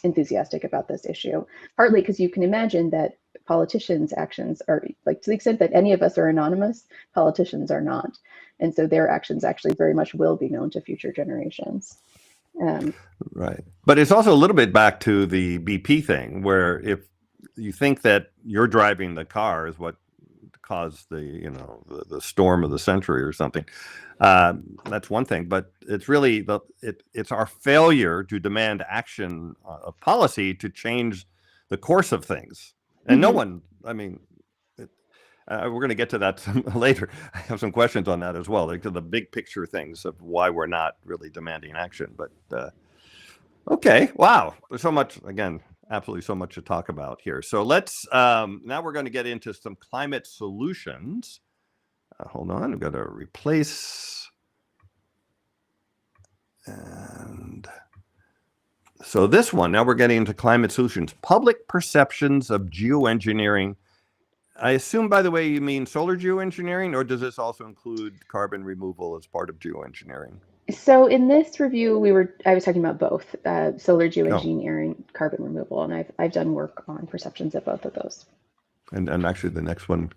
B: enthusiastic about this issue. Partly because you can imagine that politicians' actions are like, to the extent that any of us are anonymous, politicians are not. And so their actions actually very much will be known to future generations.
A: Right. But it's also a little bit back to the BP thing, where if you think that you're driving the car is what caused the storm of the century or something, that's one thing. But it's really it's our failure to demand action of policy to change the course of things. And no one, I mean, we're going to get to that later. I have some questions on that as well, like to the big picture things of why we're not really demanding action. But okay, wow, there's so much, again, absolutely so much to talk about here. So let's now we're going to get into some climate solutions. Hold on, I've got to replace. And so this one, now we're getting into climate solutions, public perceptions of geoengineering. I assume, by the way, you mean solar geoengineering, or does this also include carbon removal as part of geoengineering?
B: So in this review, I was talking about both solar geoengineering, carbon removal, and I've done work on perceptions of both of those.
A: And actually, the next one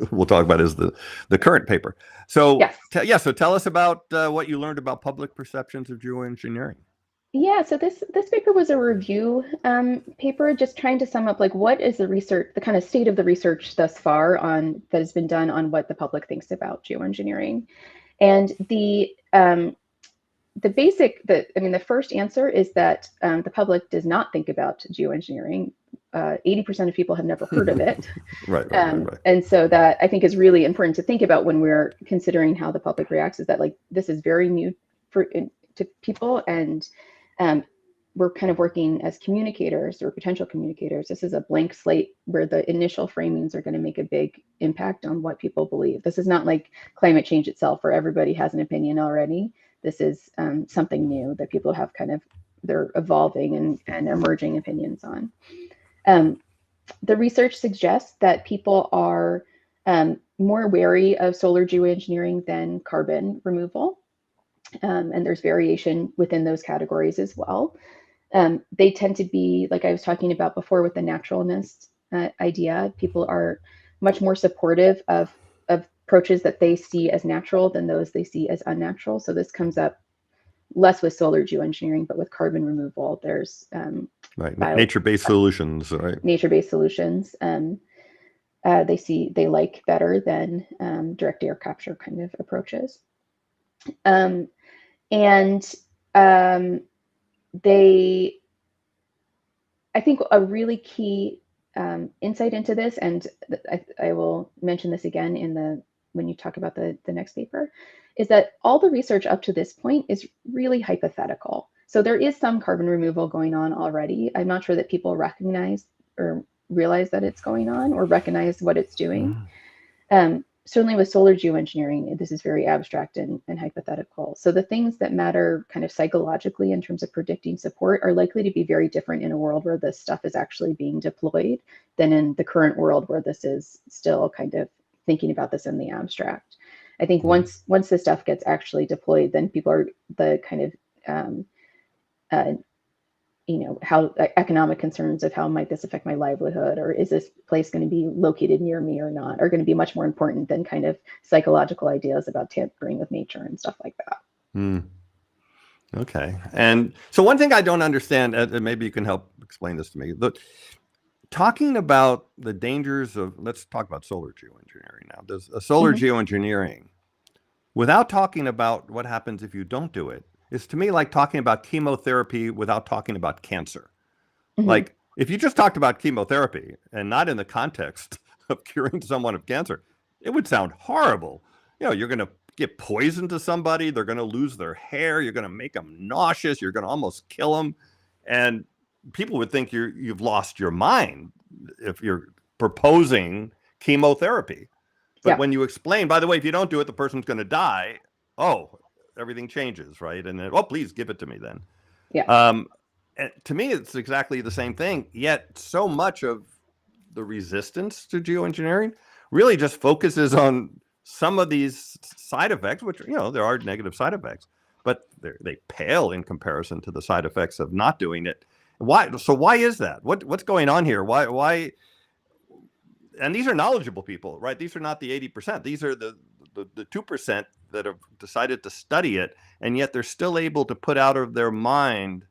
A: we'll talk about is the current paper. So
B: yes.
A: So tell us about what you learned about public perceptions of geoengineering.
B: Yeah, so this paper was a review paper, just trying to sum up like what is the research, the kind of state of the research thus far that has been done on what the public thinks about geoengineering. And the first answer is that the public does not think about geoengineering 80% of people have never heard of it.
A: Right.
B: And so that I think is really important to think about when we're considering how the public reacts, is that like this is very new to people, and we're kind of working as communicators or potential communicators. This is a blank slate where the initial framings are going to make a big impact on what people believe. This is not like climate change itself where everybody has an opinion already. This is something new that people have kind of, they're evolving and emerging opinions on. The research suggests that people are more wary of solar geoengineering than carbon removal. And there's variation within those categories as well. They tend to be, like I was talking about before with the naturalness idea, people are much more supportive of approaches that they see as natural than those they see as unnatural. So this comes up less with solar geoengineering, but with carbon removal, there's
A: nature-based solutions, right?
B: Nature-based solutions. They like better than direct air capture kind of approaches. I think a really key insight into this, and I will mention this again when you talk about the next paper, is that all the research up to this point is really hypothetical. So there is some carbon removal going on already. I'm not sure that people recognize or realize that it's going on or recognize what it's doing. Certainly with solar geoengineering, this is very abstract and hypothetical. So the things that matter kind of psychologically in terms of predicting support are likely to be very different in a world where this stuff is actually being deployed than in the current world where this is still kind of thinking about this in the abstract. I think once this stuff gets actually deployed, then people are the kind of how economic concerns of how might this affect my livelihood, or is this place going to be located near me or not, are going to be much more important than kind of psychological ideas about tampering with nature and stuff like that.
A: Okay. And so one thing I don't understand, and maybe you can help explain this to me, talking about the dangers of, let's talk about solar geoengineering now. There's a solar geoengineering, without talking about what happens if you don't do it, is to me like talking about chemotherapy without talking about cancer. Like if you just talked about chemotherapy and not in the context of curing someone of cancer, it would sound horrible. You're going to get poison to somebody. They're going to lose their hair. You're going to make them nauseous. You're going to almost kill them. And people would think you've lost your mind if you're proposing chemotherapy. But when you explain, by the way, if you don't do it, the person's going to die. Oh, everything changes, right? And then, please give it to me then.
B: Yeah.
A: To me, it's exactly the same thing. Yet so much of the resistance to geoengineering really just focuses on some of these side effects, which, there are negative side effects, but they pale in comparison to the side effects of not doing it. Why? So why is that? What's going on here? Why? And these are knowledgeable people, right? These are not the 80%. These are the 2% that have decided to study it, and yet they're still able to put out of their mind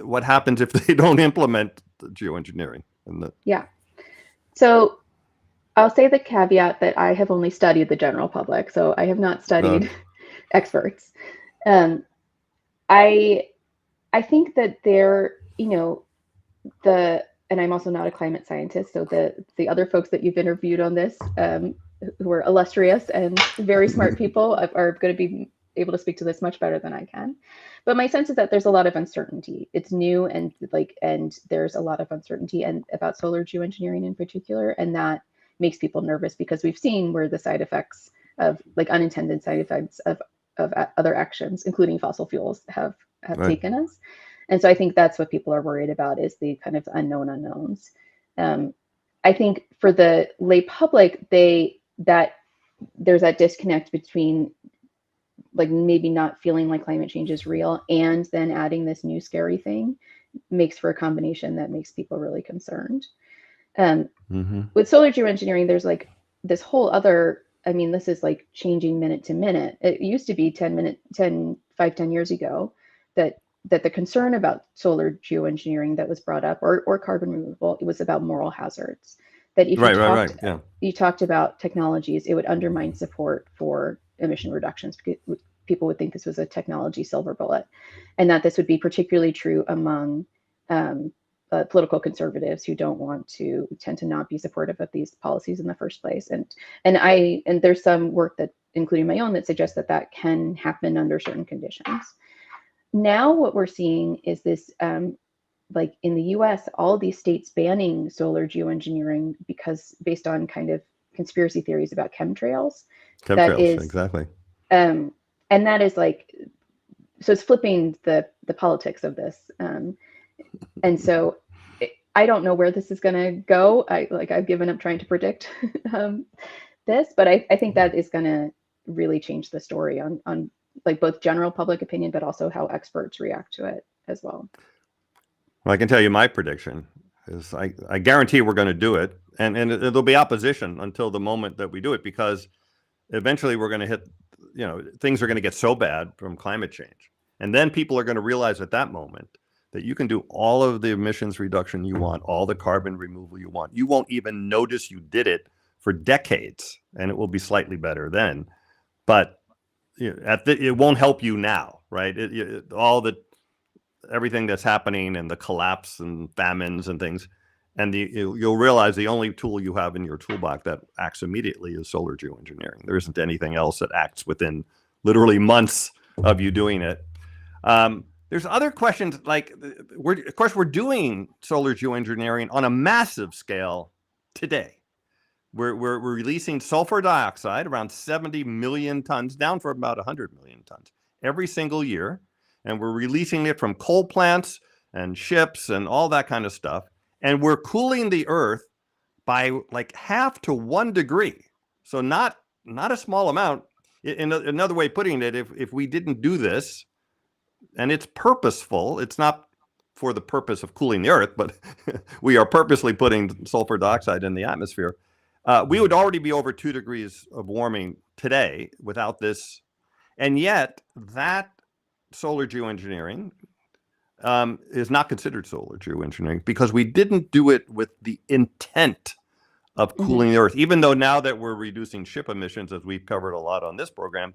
A: what happens if they don't implement the geoengineering.
B: Yeah. So I'll say the caveat that I have only studied the general public, so I have not studied experts. I think that and I'm also not a climate scientist, so the other folks that you've interviewed on this, who are illustrious and very smart people, are going to be able to speak to this much better than I can. But my sense is that there's a lot of uncertainty. It's new, and there's a lot of uncertainty and about solar geoengineering in particular, and that makes people nervous because we've seen where the side effects of unintended side effects of other actions, including fossil fuels, have taken us. And so I think that's what people are worried about, is the kind of unknown unknowns. I think for the lay public, there's that disconnect between maybe not feeling like climate change is real and then adding this new scary thing makes for a combination that makes people really concerned. With solar geoengineering, there's this whole other, this is changing minute to minute. It used to be 10 years ago that the concern about solar geoengineering that was brought up, or carbon removal, it was about moral hazards. That if you talked about technologies, it would undermine support for emission reductions, because people would think this was a technology silver bullet, and that this would be particularly true among political conservatives who tend to not be supportive of these policies in the first place. And there's some work that, including my own, that suggests that that can happen under certain conditions. Now what we're seeing is this, like in the US, all of these states banning solar geoengineering because based on kind of conspiracy theories about chemtrails. That
A: Chemtrails,
B: is,
A: exactly.
B: and that is like, so it's flipping the politics of this. And so I don't know where this is going to go. I've given up trying to predict this, but I think that is going to really change the story on like both general public opinion, but also how experts react to it as well.
A: Well, I can tell you my prediction is I guarantee we're going to do it, and it'll be opposition until the moment that we do it, because eventually we're going to hit, things are going to get so bad from climate change. And then people are going to realize at that moment that you can do all of the emissions reduction you want, all the carbon removal you want. You won't even notice you did it for decades, and it will be slightly better then. But it won't help you now, right? Everything that's happening and the collapse and famines and things, and you'll realize the only tool you have in your toolbox that acts immediately is solar geoengineering. There isn't anything else that acts within literally months of you doing it. There's other questions, like of course we're doing solar geoengineering on a massive scale today. We're releasing sulfur dioxide, around 70 million tons, down from about 100 million tons every single year. And we're releasing it from coal plants and ships and all that kind of stuff. And we're cooling the earth by like 1/2 to 1 degree. So not a small amount. Another way of putting it, if we didn't do this, and it's purposeful, it's not for the purpose of cooling the earth, but we are purposely putting sulfur dioxide in the atmosphere, we would already be over 2 degrees of warming today without this. And yet that solar geoengineering is not considered solar geoengineering because we didn't do it with the intent of cooling the earth, even though now that we're reducing ship emissions, as we've covered a lot on this program,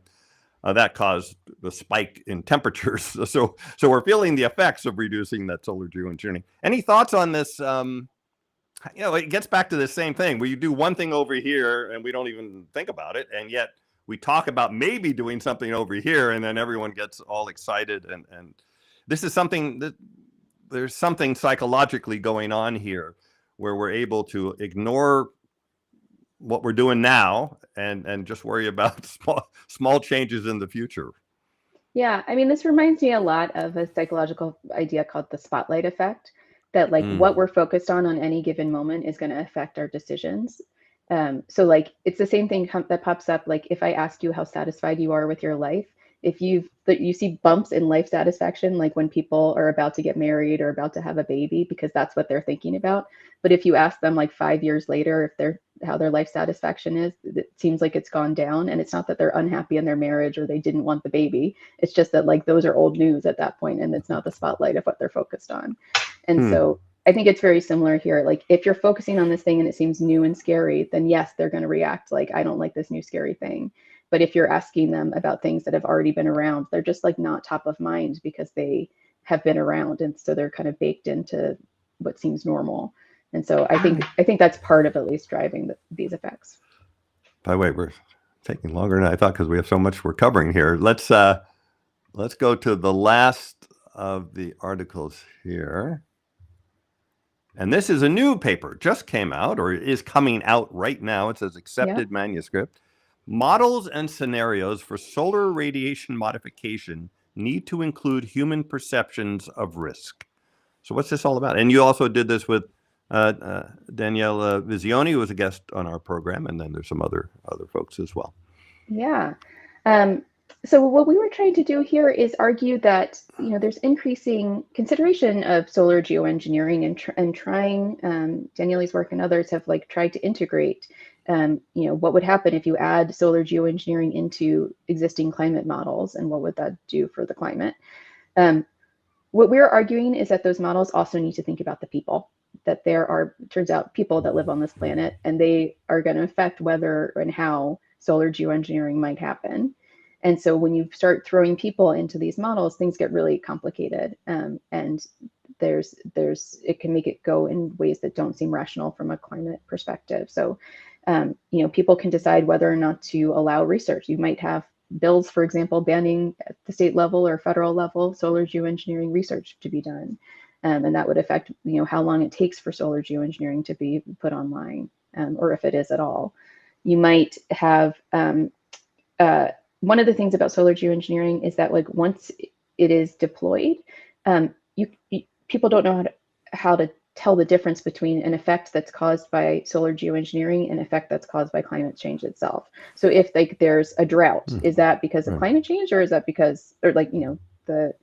A: that caused the spike in temperatures. So we're feeling the effects of reducing that solar geoengineering. Any thoughts on this? It gets back to the same thing where you do one thing over here and we don't even think about it, and yet we talk about maybe doing something over here, and then everyone gets all excited. And this is something that there's something psychologically going on here where we're able to ignore what we're doing now and just worry about small changes in the future.
B: Yeah, I mean, this reminds me a lot of a psychological idea called the spotlight effect, that like what we're focused on any given moment is going to affect our decisions. So like it's the same thing that pops up. Like if I ask you how satisfied you are with your life, if you see bumps in life satisfaction, like when people are about to get married or about to have a baby, because that's what they're thinking about. But if you ask them like 5 years later how their life satisfaction is, it seems like it's gone down. And it's not that they're unhappy in their marriage or they didn't want the baby. It's just that like those are old news at that point, and it's not the spotlight of what they're focused on. And so I think it's very similar here. Like if you're focusing on this thing and it seems new and scary, then yes, they're going to react like, I don't like this new scary thing. But if you're asking them about things that have already been around, they're just like not top of mind because they have been around. And so they're kind of baked into what seems normal. And so I think that's part of at least driving these effects.
A: By the way, we're taking longer than I thought because we have so much we're covering here. Let's go to the last of the articles here. And this is a new paper, just came out or is coming out right now. It says accepted manuscript. Models and scenarios for solar radiation modification need to include human perceptions of risk. So what's this all about? And you also did this with Danielle Visioni, who was a guest on our program, and then there's some other folks as well.
B: Yeah. So what we were trying to do here is argue that there's increasing consideration of solar geoengineering and trying. Daniele's work and others have like tried to integrate. What would happen if you add solar geoengineering into existing climate models, and what would that do for the climate? What we're arguing is that those models also need to think about the people, that there are, turns out, people that live on this planet, and they are going to affect whether and how solar geoengineering might happen. And so when you start throwing people into these models, things get really complicated. And it can make it go in ways that don't seem rational from a climate perspective. So, people can decide whether or not to allow research. You might have bills, for example, banning at the state level or federal level solar geoengineering research to be done. And that would affect, how long it takes for solar geoengineering to be put online, or if it is at all. You might have, one of the things about solar geoengineering is that, like, once it is deployed, people don't know how to tell the difference between an effect that's caused by solar geoengineering and an effect that's caused by climate change itself. So if there's a drought, is that because of climate change, or is that because, or the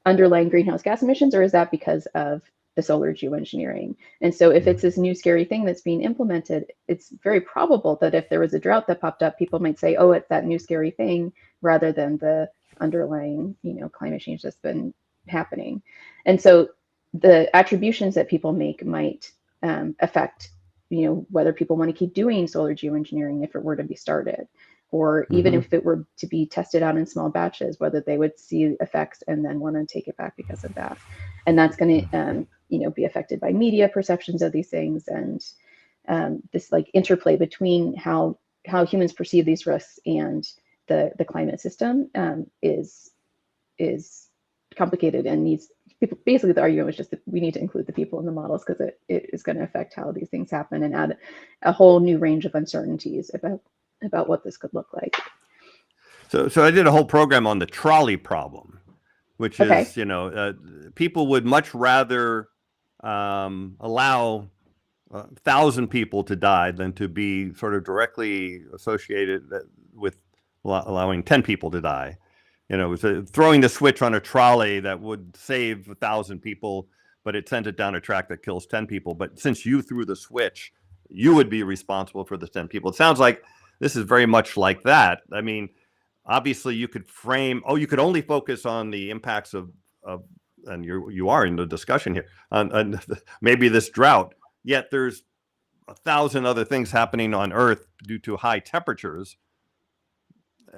B: underlying greenhouse gas emissions, or is that because of the solar geoengineering? And so if it's this new scary thing that's being implemented, it's very probable that if there was a drought that popped up, people might say, oh, it's that new scary thing, rather than the underlying, climate change that's been happening. And so the attributions that people make might affect, whether people want to keep doing solar geoengineering if it were to be started, or even if it were to be tested out in small batches, whether they would see effects and then want to take it back because of that. And that's going to, be affected by media perceptions of these things, and this like interplay between how humans perceive these risks and the climate system is complicated and needs people. Basically, the argument was just that we need to include the people in the models, because it is going to affect how these things happen and add a whole new range of uncertainties about what this could look like.
A: So I did a whole program on the trolley problem, which
B: Okay.
A: is, people would much rather allow 1,000 people to die than to be sort of directly associated with allowing 10 people to die. It was throwing the switch on a trolley that would save 1,000 people, but it sent it down a track that kills 10 people. But since you threw the switch, you would be responsible for the 10 people. It sounds like this is very much like that. I mean, obviously you could frame, you could only focus on the impacts of and you are in the discussion here, on maybe this drought, yet there's 1,000 other things happening on Earth due to high temperatures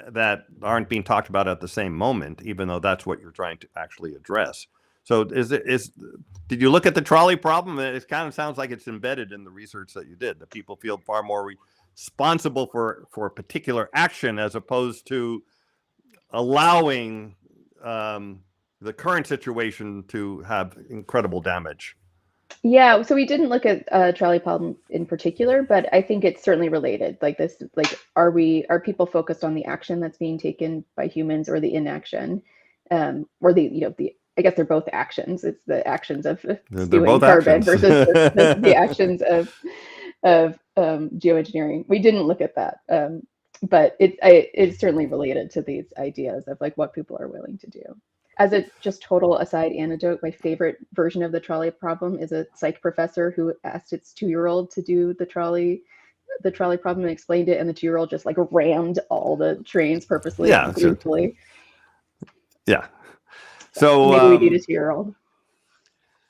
A: that aren't being talked about at the same moment, even though that's what you're trying to actually address. So did you look at the trolley problem? It kind of sounds like it's embedded in the research that you did, that people feel far more responsible for a particular action as opposed to allowing the current situation to have incredible damage.
B: Yeah, so we didn't look at trolley problem in particular, but I think it's certainly related. Like this, like are people focused on the action that's being taken by humans, or the inaction, or I guess they're both actions. It's the actions of spewing carbon versus the actions of geoengineering. We didn't look at that, but it's certainly related to these ideas of like what people are willing to do. As a just total aside anecdote, my favorite version of the trolley problem is a psych professor who asked its 2-year-old to do the trolley problem and explained it, and the 2-year-old just like rammed all the trains purposely and gleefully.
A: Yeah. So
B: maybe we need a 2-year-old.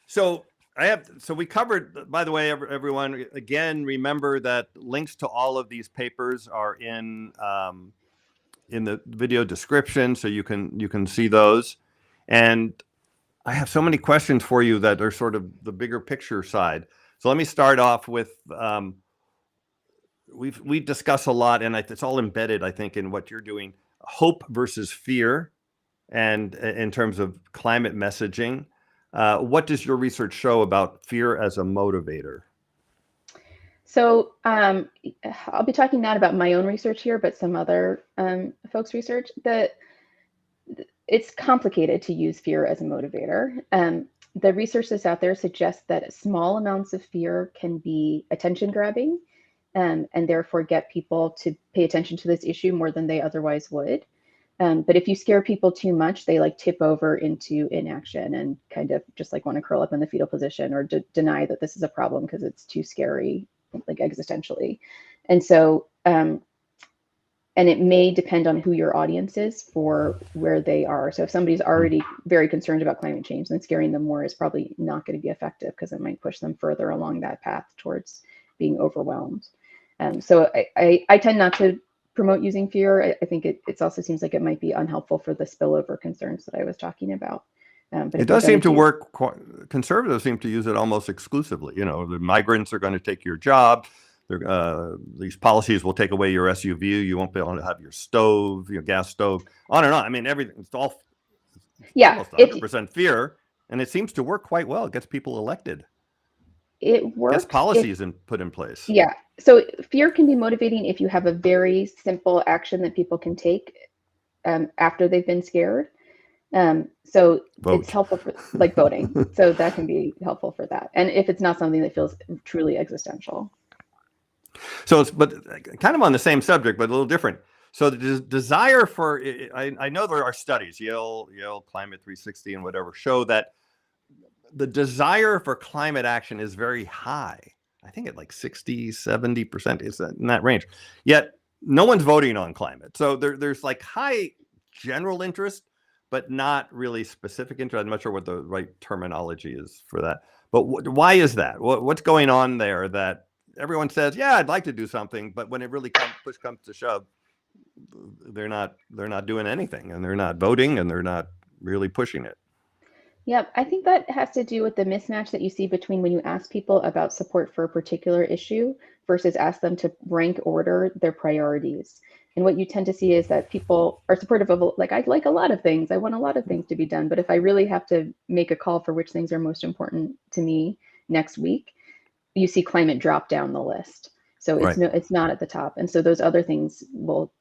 A: So we covered, by the way, everyone, again, remember that links to all of these papers are in the video description, so you can see those. And I have so many questions for you that are sort of the bigger picture side. So let me start off with, we discuss a lot, and it's all embedded, I think, in what you're doing, hope versus fear, and in terms of climate messaging. What does your research show about fear as a motivator?
B: So I'll be talking not about my own research here, but some other folks' research. It's complicated to use fear as a motivator. The research that's out there suggests that small amounts of fear can be attention grabbing, and therefore get people to pay attention to this issue more than they otherwise would. But if you scare people too much, they like tip over into inaction and kind of just like want to curl up in the fetal position, or deny that this is a problem because it's too scary, like existentially. And so, and it may depend on who your audience is for where they are. So if somebody's already very concerned about climate change, then scaring them more is probably not going to be effective, because it might push them further along that path towards being overwhelmed. So I tend not to promote using fear. I think it also seems like it might be unhelpful for the spillover concerns that I was talking about. But
A: It
B: if we're
A: does
B: going
A: seem
B: to
A: to
B: do,
A: work. Conservatives seem to use it almost exclusively. The migrants are going to take your job. These policies will take away your SUV. You won't be able to have your stove, your gas stove, on and on. I mean, everything. It's
B: yeah,
A: almost 100% fear, and it seems to work quite well. It gets people elected.
B: it
A: Gets
B: works if,
A: policies put in place.
B: yeah. So fear can be motivating if you have a very simple action that people can take after they've been scared. So it's
A: Vote.
B: helpful for like voting. So that can be helpful for that. And if it's not something that feels truly existential.
A: So but kind of on the same subject, but a little different. So the desire for, I know there are studies, Yale Climate 360 and whatever, show that the desire for climate action is very high. I think at like 60, 70% is in that range. Yet no one's voting on climate. So there's like high general interest, but not really specific interest. I'm not sure what the right terminology is for that. But why is that? What's going on there that everyone says, yeah, I'd like to do something, but when it really push comes to shove, they're not doing anything, and they're not voting, and they're not really pushing it.
B: Yep, I think that has to do with the mismatch that you see between when you ask people about support for a particular issue versus ask them to rank order their priorities. And what you tend to see is that people are supportive of, like, I like a lot of things. I want a lot of things to be done. But if I really have to make a call for which things are most important to me next week, you see climate drop down the list. So
A: Right.
B: it's not at the top. And so those other things will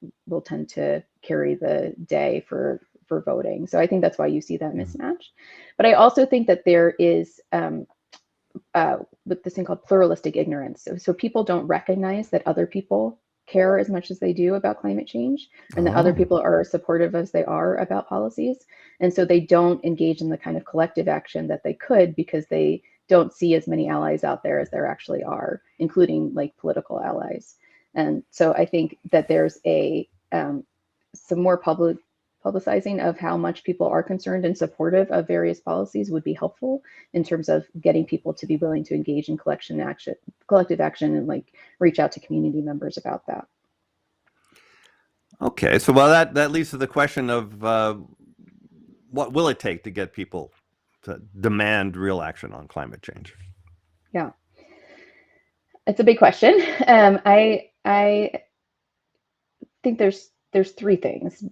B: tend to carry the day for voting. So I think that's why you see that mismatch. But I also think that there is with this thing called pluralistic ignorance. So people don't recognize that other people care as much as they do about climate change, and that other people are as supportive as they are about policies. And so they don't engage in the kind of collective action that they could, because they don't see as many allies out there as there actually are, including like political allies. And so I think that there's a some more publicizing of how much people are concerned and supportive of various policies would be helpful in terms of getting people to be willing to engage in collective action, and like reach out to community members about that.
A: Okay, so well, that leads to the question of what will it take to get people to demand real action on climate change?
B: Yeah, it's a big question. I think there's three things,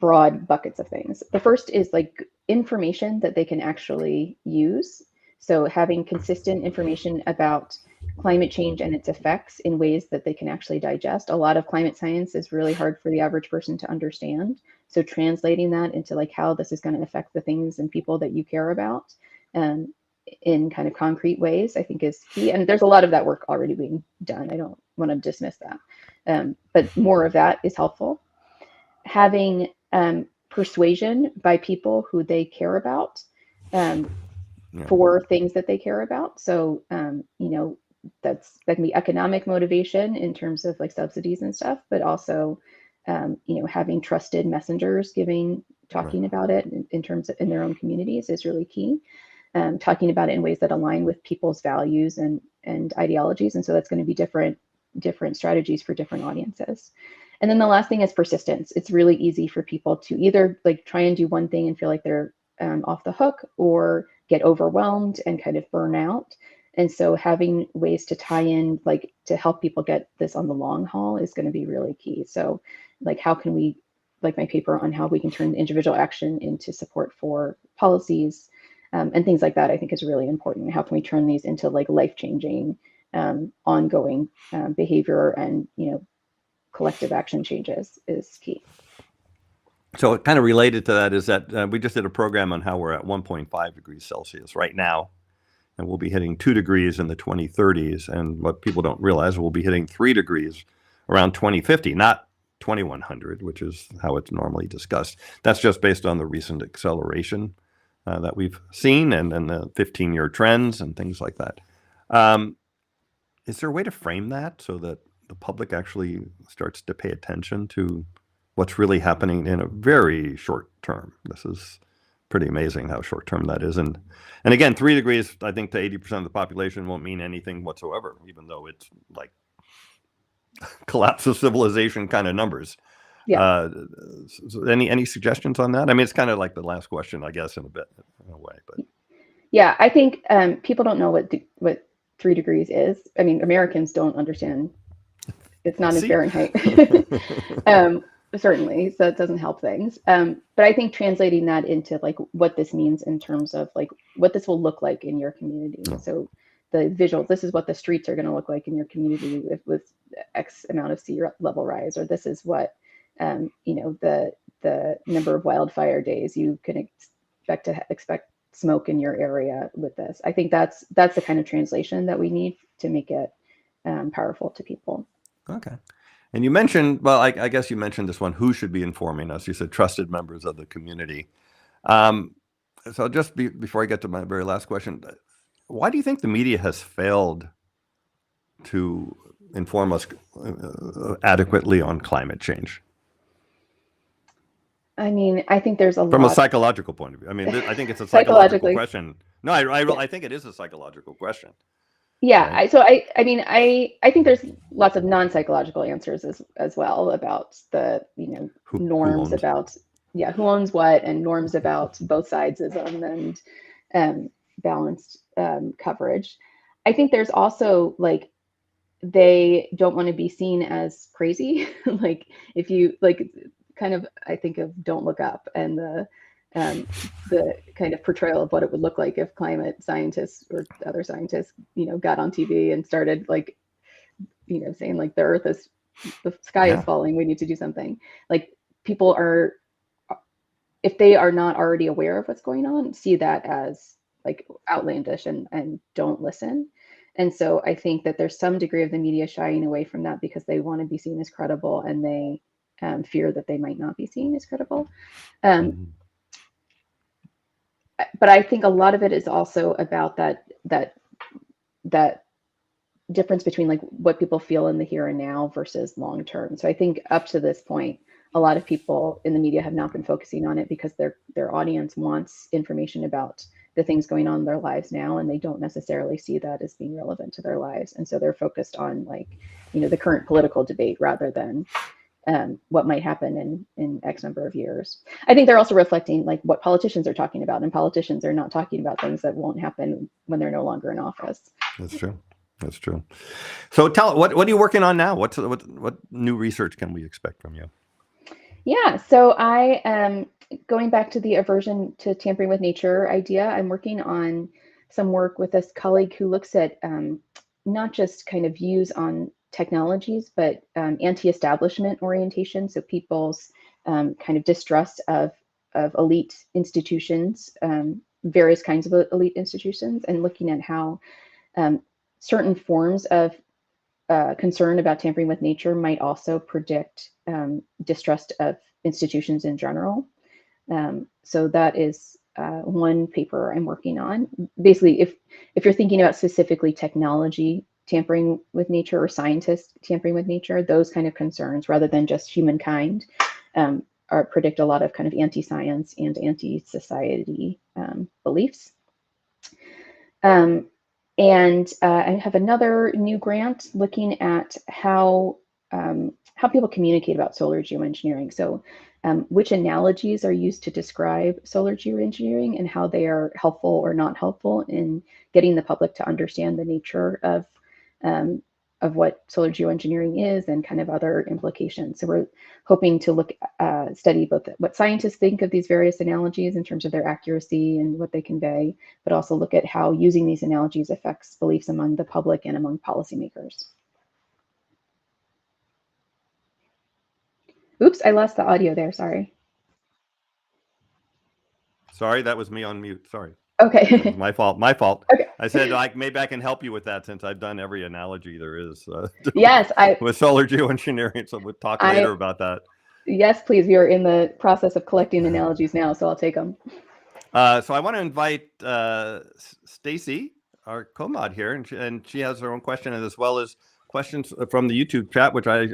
B: broad buckets of things. The first is like information that they can actually use. So having consistent information about climate change and its effects in ways that they can actually digest. A lot of climate science is really hard for the average person to understand. So translating that into like how this is going to affect the things and people that you care about, in kind of concrete ways, I think is key. And there's a lot of that work already being done. I don't want to dismiss that. But more of that is helpful. Having persuasion by people who they care about, for things that they care about. So, that can be economic motivation in terms of like subsidies and stuff, but also, having trusted messengers talking about it in terms of in their own communities is really key. Talking about it in ways that align with people's values and ideologies. And so that's going to be different strategies for different audiences. And then the last thing is persistence. It's really easy for people to either like try and do one thing and feel like they're off the hook, or get overwhelmed and kind of burn out. And so having ways to tie in, like to help people get this on the long haul, is going to be really key. So like how can we, like my paper on how we can turn individual action into support for policies, and things like that, I think is really important. How can we turn these into like life-changing, ongoing behavior and collective action changes is key.
A: So kind of related to that is that we just did a program on how we're at 1.5 degrees Celsius right now, and we'll be hitting 2 degrees in the 2030s. And what people don't realize, we'll be hitting 3 degrees around 2050, not 2100, which is how it's normally discussed. That's just based on the recent acceleration that we've seen, and the 15-year trends and things like that. Is there a way to frame that so that the public actually starts to pay attention to what's really happening in a very short term? This is pretty amazing how short term that is. And again, 3 degrees, I think, to 80% of the population won't mean anything whatsoever, even though it's like collapse of civilization kind of numbers.
B: Yeah.
A: So any suggestions on that? I mean, it's kind of like the last question, I guess, in a way. But
B: Yeah, I think people don't know what 3 degrees is. I mean, Americans don't understand. It's not in
A: see,
B: Fahrenheit, um, certainly, so it doesn't help things. But I think translating that into like what this means in terms of like what this will look like in your community.
A: oh,
B: So the visuals, this is what the streets are going to look like in your community with X amount of sea level rise, or this is what the number of wildfire days you can expect smoke in your area with this. I think that's the kind of translation that we need to make it powerful to people.
A: okay. And you mentioned, well, I guess you mentioned this one. Who should be informing us? You said trusted members of the community. Um, so just before I get to my very last question, why do you think the media has failed to inform us adequately on climate change?
B: I mean, I think there's a
A: From a
B: lot
A: psychological point of view. I mean, I think it's a psychological
B: psychologically.
A: question. No,
B: Yeah.
A: I think it is a psychological question,
B: Yeah.
A: right?
B: I mean, I think there's lots of non-psychological answers as well about the,
A: Who
B: norms
A: owns?
B: about, yeah, who owns what, and norms about both sidesism and balanced coverage. I think there's also like they don't want to be seen as crazy. Like if you like kind of I think of Don't Look Up and the kind of portrayal of what it would look like if climate scientists or other scientists, got on TV and started like, saying like the sky is
A: Yeah.
B: falling, we need to do something. Like people are, if they are not already aware of what's going on, see that as like outlandish and don't listen. And so I think that there's some degree of the media shying away from that because they want to be seen as credible, and they fear that they might not be seen as credible. Um,
A: Mhm.
B: but I think a lot of it is also about that difference between like what people feel in the here and now versus long term. So I think up to this point, a lot of people in the media have not been focusing on it because their audience wants information about the things going on in their lives now, and they don't necessarily see that as being relevant to their lives. And so they're focused on like, the current political debate rather than what might happen in X number of years. I think they're also reflecting like what politicians are talking about, and politicians are not talking about things that won't happen when they're no longer in office.
A: That's true. That's true. So what are you working on now? What new research can we expect from you?
B: Yeah, so I am going back to the aversion to tampering with nature idea. I'm working on some work with this colleague who looks at not just kind of views on technologies, but anti-establishment orientation. So people's kind of distrust of elite institutions, various kinds of elite institutions, and looking at how certain forms of concern about tampering with nature might also predict distrust of institutions in general. So that is one paper I'm working on. Basically, if you're thinking about specifically technology tampering with nature or scientists tampering with nature, those kind of concerns, rather than just humankind, predict a lot of kind of anti-science and anti-society beliefs. Um, and I have another new grant looking at how people communicate about solar geoengineering. So which analogies are used to describe solar geoengineering and how they are helpful or not helpful in getting the public to understand the nature of what solar geoengineering is and kind of other implications. So we're hoping to study both what scientists think of these various analogies in terms of their accuracy and what they convey, but also look at how using these analogies affects beliefs among the public and among policymakers. Oops, I lost the audio there, sorry.
A: Sorry, that was me on mute. Sorry. That was
B: Okay.
A: my fault. My fault.
B: Okay.
A: I said like maybe I can help you with that since I've done every analogy there is
B: Yes,
A: with solar geoengineering. So we'll talk later
B: I,
A: about that.
B: yes, please. We are in the process of collecting analogies now, so I'll take them.
A: So I want to invite Stacy, our co-mod here, and she has her own question as well as questions from the YouTube chat, which I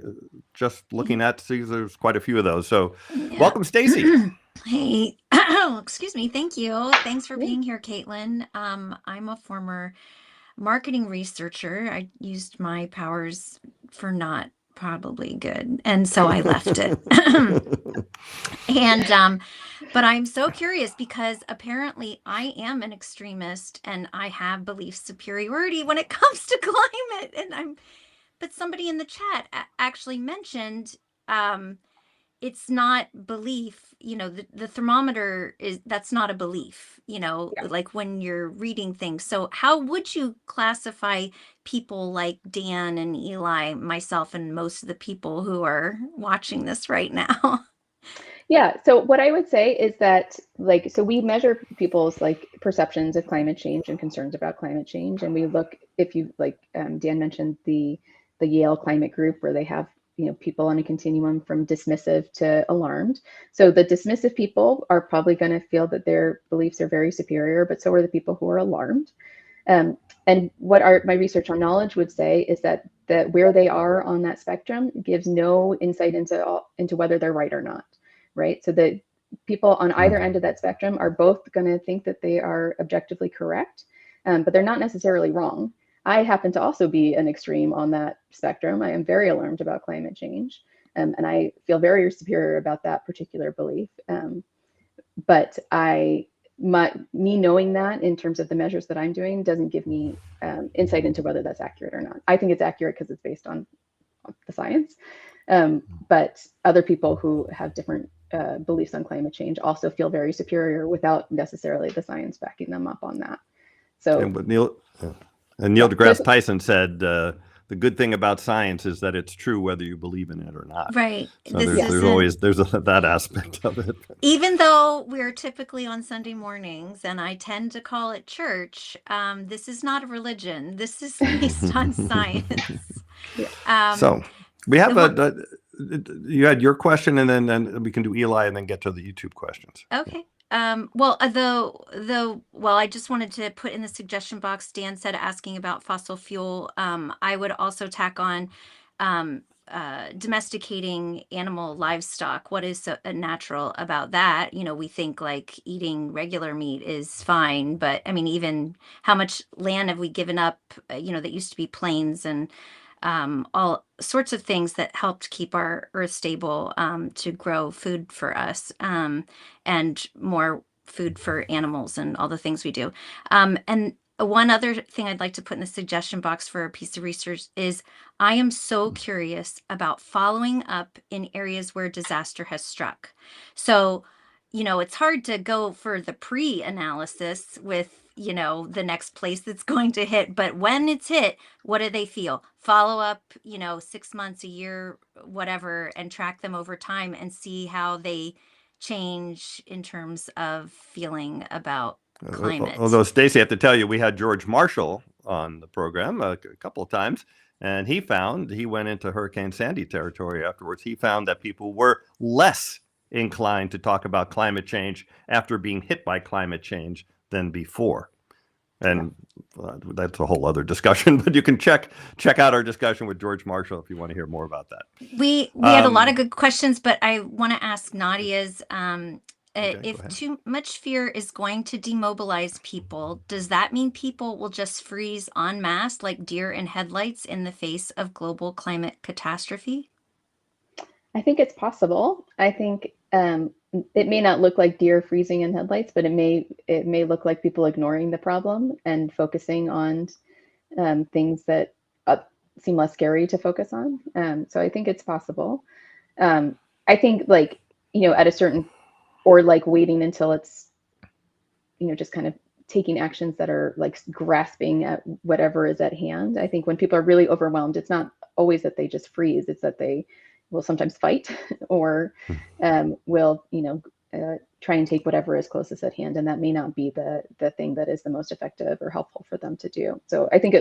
A: just looking at see there's quite a few of those. So
C: Yeah.
A: welcome, Stacy.
C: Hey, excuse me. Thank you. Thanks for being here, Kaitlin. I'm a former marketing researcher. I used my powers for not probably good. And so I left it. And but I'm so curious because apparently I am an extremist and I have belief superiority when it comes to climate. But somebody in the chat actually mentioned it's not belief, the thermometer that's not a belief,
B: Yeah.
C: like when you're reading things. So how would you classify people like Dan and Eli, myself, and most of the people who are watching this right now?
B: Yeah, so what I would say is that, like, so we measure people's like perceptions of climate change and concerns about climate change, and we look, if you like, Dan mentioned the Yale climate group where they have, people on a continuum from dismissive to alarmed. So the dismissive people are probably going to feel that their beliefs are very superior, but so are the people who are alarmed. And what my research on knowledge would say is that where they are on that spectrum gives no insight into whether they're right or not. Right. So the people on either end of that spectrum are both going to think that they are objectively correct, but they're not necessarily wrong. I happen to also be an extreme on that spectrum. I am very alarmed about climate change, and I feel very superior about that particular belief. But me knowing that in terms of the measures that I'm doing doesn't give me insight into whether that's accurate or not. I think it's accurate because it's based on the science. But other people who have different beliefs on climate change also feel very superior without necessarily the science backing them up on that. So,
A: and Neil deGrasse Tyson said, the good thing about science is that it's true whether you believe in it or not.
C: Right.
A: So there's always that aspect of it.
C: Even though we're typically on Sunday mornings and I tend to call it church, this is not a religion. This is based on science.
A: So we have you had your question, and then we can do Eli and then get to the YouTube questions.
C: Okay. Well, I just wanted to put in the suggestion box, Dan said asking about fossil fuel. I would also tack on domesticating animal livestock. What is so natural about that? We think like eating regular meat is fine, but I mean, even how much land have we given up, that used to be plains and all sorts of things that helped keep our earth stable, to grow food for us, and more food for animals and all the things we do. And one other thing I'd like to put in the suggestion box for a piece of research is I am so curious about following up in areas where disaster has struck. So, it's hard to go for the pre-analysis with, the next place that's going to hit. But when it's hit, what do they feel? Follow up, 6 months, a year, whatever, and track them over time and see how they change in terms of feeling about climate.
A: Although, Stacy, I have to tell you, we had George Marshall on the program a couple of times, and he went into Hurricane Sandy territory afterwards. He found that people were less inclined to talk about climate change after being hit by climate change than before. And that's a whole other discussion, but you can check out our discussion with George Marshall if you want to hear more about that.
C: We had a lot of good questions, but I want to ask Nadia's,
A: Okay,
C: if too much fear is going to demobilize people, does that mean people will just freeze en masse like deer in headlights in the face of global climate catastrophe?
B: I think it's possible. I think it may not look like deer freezing in headlights, but it may look like people ignoring the problem and focusing on things that seem less scary to focus on. So I think it's possible. I think at a certain, or like waiting until it's, just kind of taking actions that are like grasping at whatever is at hand. I think when people are really overwhelmed, it's not always that they just freeze, it's that they will sometimes fight or will, try and take whatever is closest at hand. And that may not be the thing that is the most effective or helpful for them to do. So I think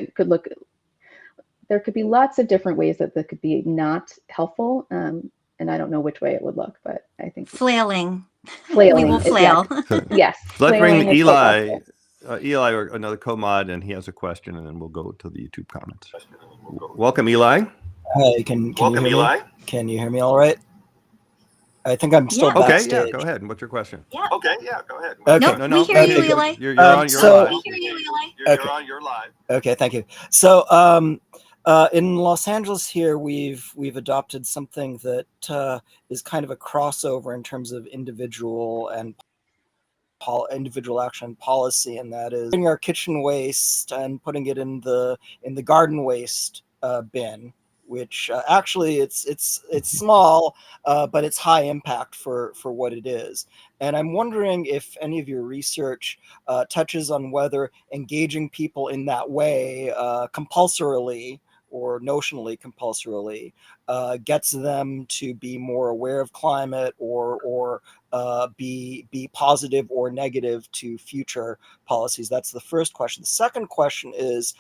B: there could be lots of different ways that could be not helpful. And I don't know which way it would look, but I think
C: flailing.
B: We
C: will flail.
B: Yes.
A: So let's bring Eli, or another co-mod, and he has a question, and then we'll go to the YouTube comments. Welcome, Eli.
D: Hi, can you hear me? Can you hear me all right? I think I'm still backstage.
A: Okay, yeah, go ahead. And what's your question?
C: Yeah.
A: Okay, yeah, go ahead.
C: Okay.
A: No,
C: we hear you, Eli.
A: You're on. You're live.
C: We hear you, Eli.
A: You're on. You're live.
D: Okay, thank you. So In Los Angeles here, we've adopted something that is kind of a crossover in terms of individual and individual action policy, and that is taking our kitchen waste and putting it in the garden waste bin, which actually it's small, but it's high impact for what it is. And I'm wondering if any of your research touches on whether engaging people in that way compulsorily or notionally compulsorily gets them to be more aware of climate or be positive or negative to future policies. That's the first question. The second question is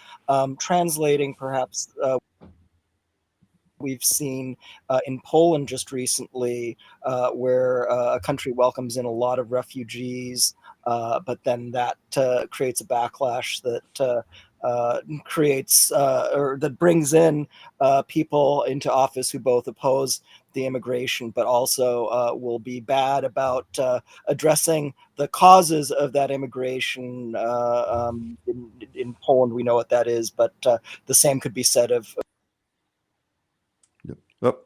D: translating perhaps we've seen in Poland just recently, where a country welcomes in a lot of refugees, but then that creates a backlash that creates or that brings in people into office who both oppose the immigration, but also will be bad about addressing the causes of that immigration. In Poland, we know what that is, but the same could be said of.
A: Oh,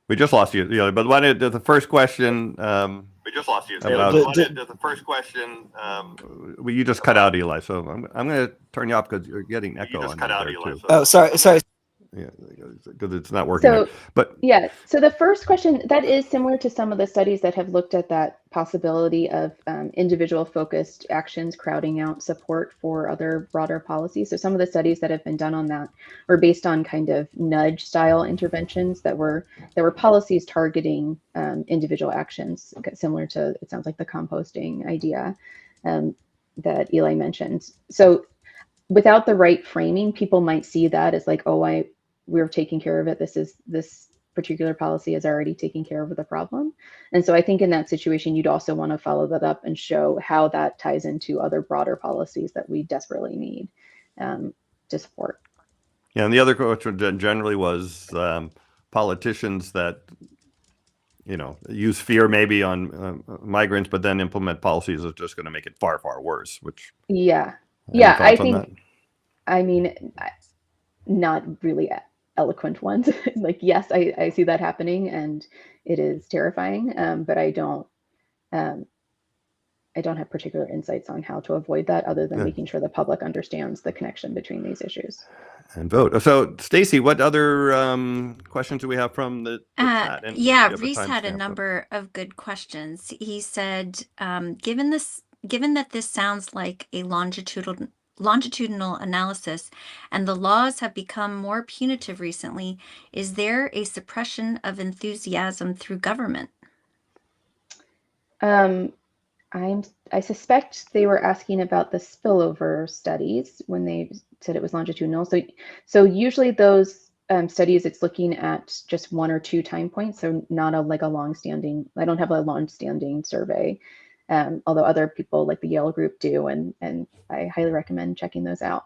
A: we just lost you. Yeah, but why did the first question?
E: We just lost you.
A: About,
E: The first question.
A: You just cut out, Eli. So I'm going to turn you off because you're getting echo.
E: You just
A: on
E: cut out,
A: there
E: Eli.
A: too.
D: Oh, sorry.
A: Yeah, because it's not working.
B: So,
A: but
B: yeah, so the first question, that is similar to some of the studies that have looked at that possibility of individual focused actions crowding out support for other broader policies. So some of the studies that have been done on that were based on kind of nudge style interventions that were policies targeting individual actions, similar to, it sounds like, the composting idea that Eli mentioned. So without the right framing, people might see that as like, oh, we're taking care of it. This particular policy is already taking care of the problem. And so I think in that situation, you'd also want to follow that up and show how that ties into other broader policies that we desperately need to support.
A: Yeah, and the other question generally was politicians that use fear maybe on migrants, but then implement policies that's just going to make it far, far worse. Which
B: I think, I mean, not really eloquent ones. Like, yes, I see that happening, and it is terrifying. But I don't have particular insights on how to avoid that, other than making sure the public understands the connection between these issues.
A: And vote. So, Stacy, what other questions do we have from the chat? And
C: Reese had a number of good questions. He said, given that this sounds like a longitudinal analysis and the laws have become more punitive recently, is there a suppression of enthusiasm through government?
B: I suspect they were asking about the spillover studies when they said it was longitudinal. So usually those studies, it's looking at just 1 or 2 time points. So not a long-standing, I don't have a long-standing survey, although other people like the Yale group do, and I highly recommend checking those out.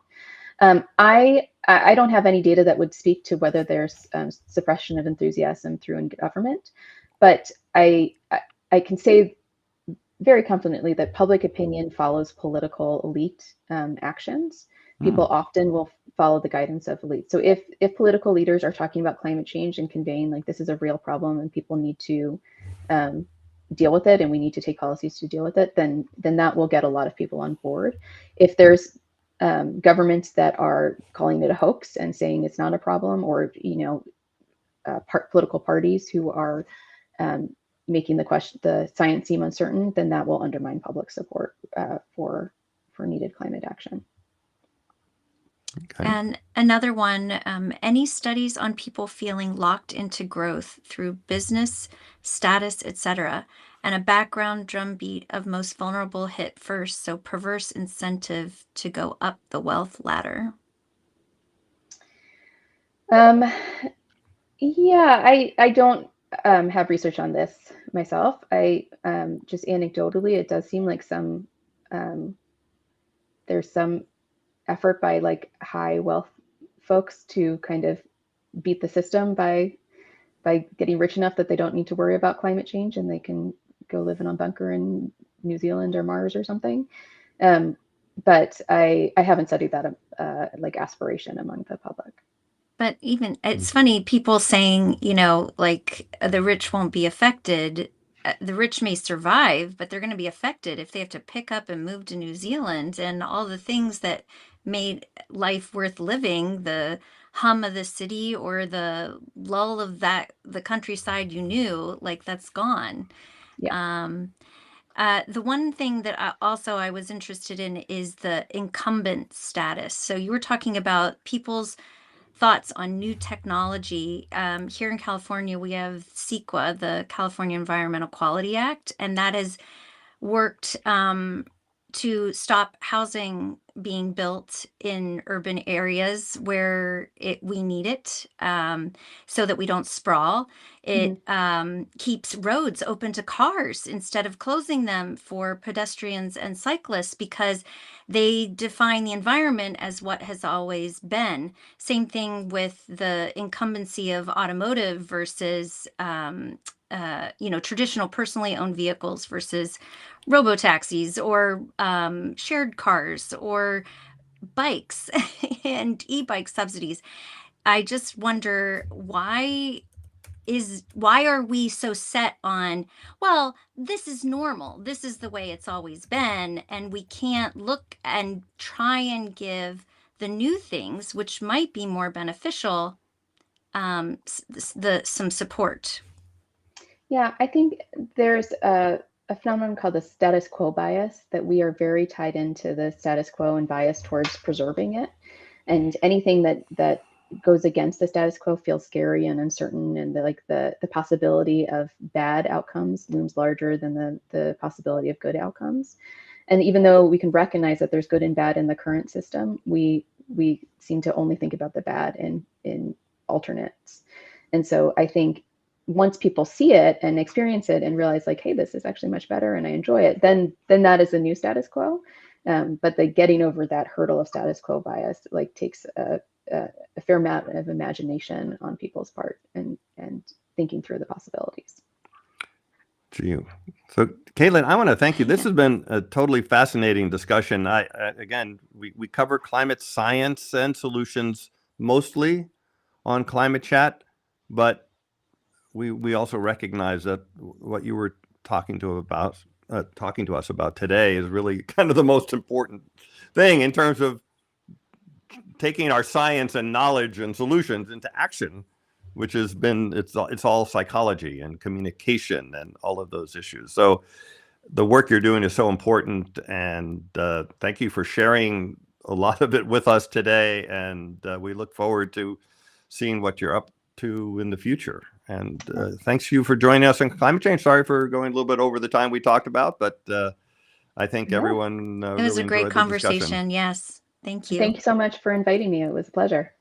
B: I don't have any data that would speak to whether there's suppression of enthusiasm through government, but I can say very confidently that public opinion follows political elite actions. People often will follow the guidance of elite. So if political leaders are talking about climate change and conveying like this is a real problem and people need to deal with it and we need to take policies to deal with it, then that will get a lot of people on board. If there's governments that are calling it a hoax and saying it's not a problem, or political parties who are making the science seem uncertain, then that will undermine public support for needed climate action.
C: Okay. And another one, any studies on people feeling locked into growth through business, status, etc., and a background drumbeat of most vulnerable hit first, so perverse incentive to go up the wealth ladder?
B: Yeah, I don't have research on this myself. I just anecdotally, it does seem like there's some effort by like high wealth folks to kind of beat the system by getting rich enough that they don't need to worry about climate change and they can go live in a bunker in New Zealand or Mars or something. But I haven't studied that like aspiration among the public.
C: But even it's funny, people saying, like the rich won't be affected. The rich may survive, but they're going to be affected if they have to pick up and move to New Zealand and all the things that made life worth living, the hum of the city or the lull of the countryside you knew, like that's gone.
B: Yeah.
C: The one thing that I was interested in is the incumbent status. So you were talking about people's thoughts on new technology. Here in California, we have CEQA, the California Environmental Quality Act, and that has worked to stop housing being built in urban areas where we need it, so that we don't sprawl. It keeps roads open to cars instead of closing them for pedestrians and cyclists because they define the environment as what has always been. Same thing with the incumbency of automotive versus traditional personally owned vehicles versus robo-taxis or shared cars or bikes and e-bike subsidies. I just wonder why are we so set on, well, this is normal, this is the way it's always been, and we can't look and try and give the new things, which might be more beneficial, some support.
B: Yeah, I think there's a phenomenon called the status quo bias, that we are very tied into the status quo and biased towards preserving it. And anything that goes against the status quo feels scary and uncertain, and the possibility of bad outcomes looms larger than the possibility of good outcomes. And even though we can recognize that there's good and bad in the current system, we seem to only think about the bad in alternates. And so I think once people see it and experience it and realize like, hey, this is actually much better and I enjoy it, then that is the new status quo. But the getting over that hurdle of status quo bias takes a fair amount of imagination on people's part and thinking through the possibilities.
A: To you. So, Kaitlin, I want to thank you. This has been a totally fascinating discussion. Again, we cover climate science and solutions mostly on Climate Chat, but we also recognize that what you were talking to us about today is really kind of the most important thing in terms of taking our science and knowledge and solutions into action, which has been, it's all psychology and communication and all of those issues. So the work you're doing is so important, and thank you for sharing a lot of it with us today. And we look forward to seeing what you're up to in the future. And thanks to you for joining us on Climate Change. Sorry for going a little bit over the time we talked about, but I think everyone
C: it was
A: really
C: a great
A: enjoyed the discussion.
C: conversation. Yes. Thank you.
B: Thank you so much for inviting me. It was a pleasure.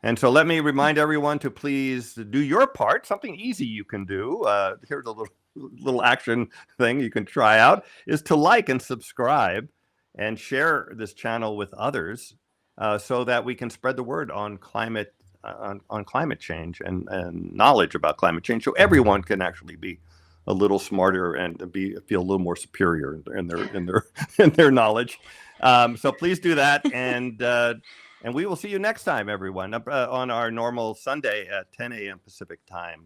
A: And so let me remind everyone to please do your part. Something easy you can do. Here's a little action thing you can try out, is to like and subscribe and share this channel with others, so that we can spread the word on climate change and knowledge about climate change, so everyone can actually be a little smarter and feel a little more superior in their knowledge. So please do that, and we will see you next time, everyone, on our normal Sunday at 10 a.m. Pacific time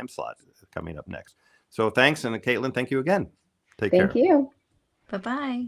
A: slot coming up next. So thanks, and Kaitlin, thank you again. Take care.
B: Thank you.
C: Bye-bye.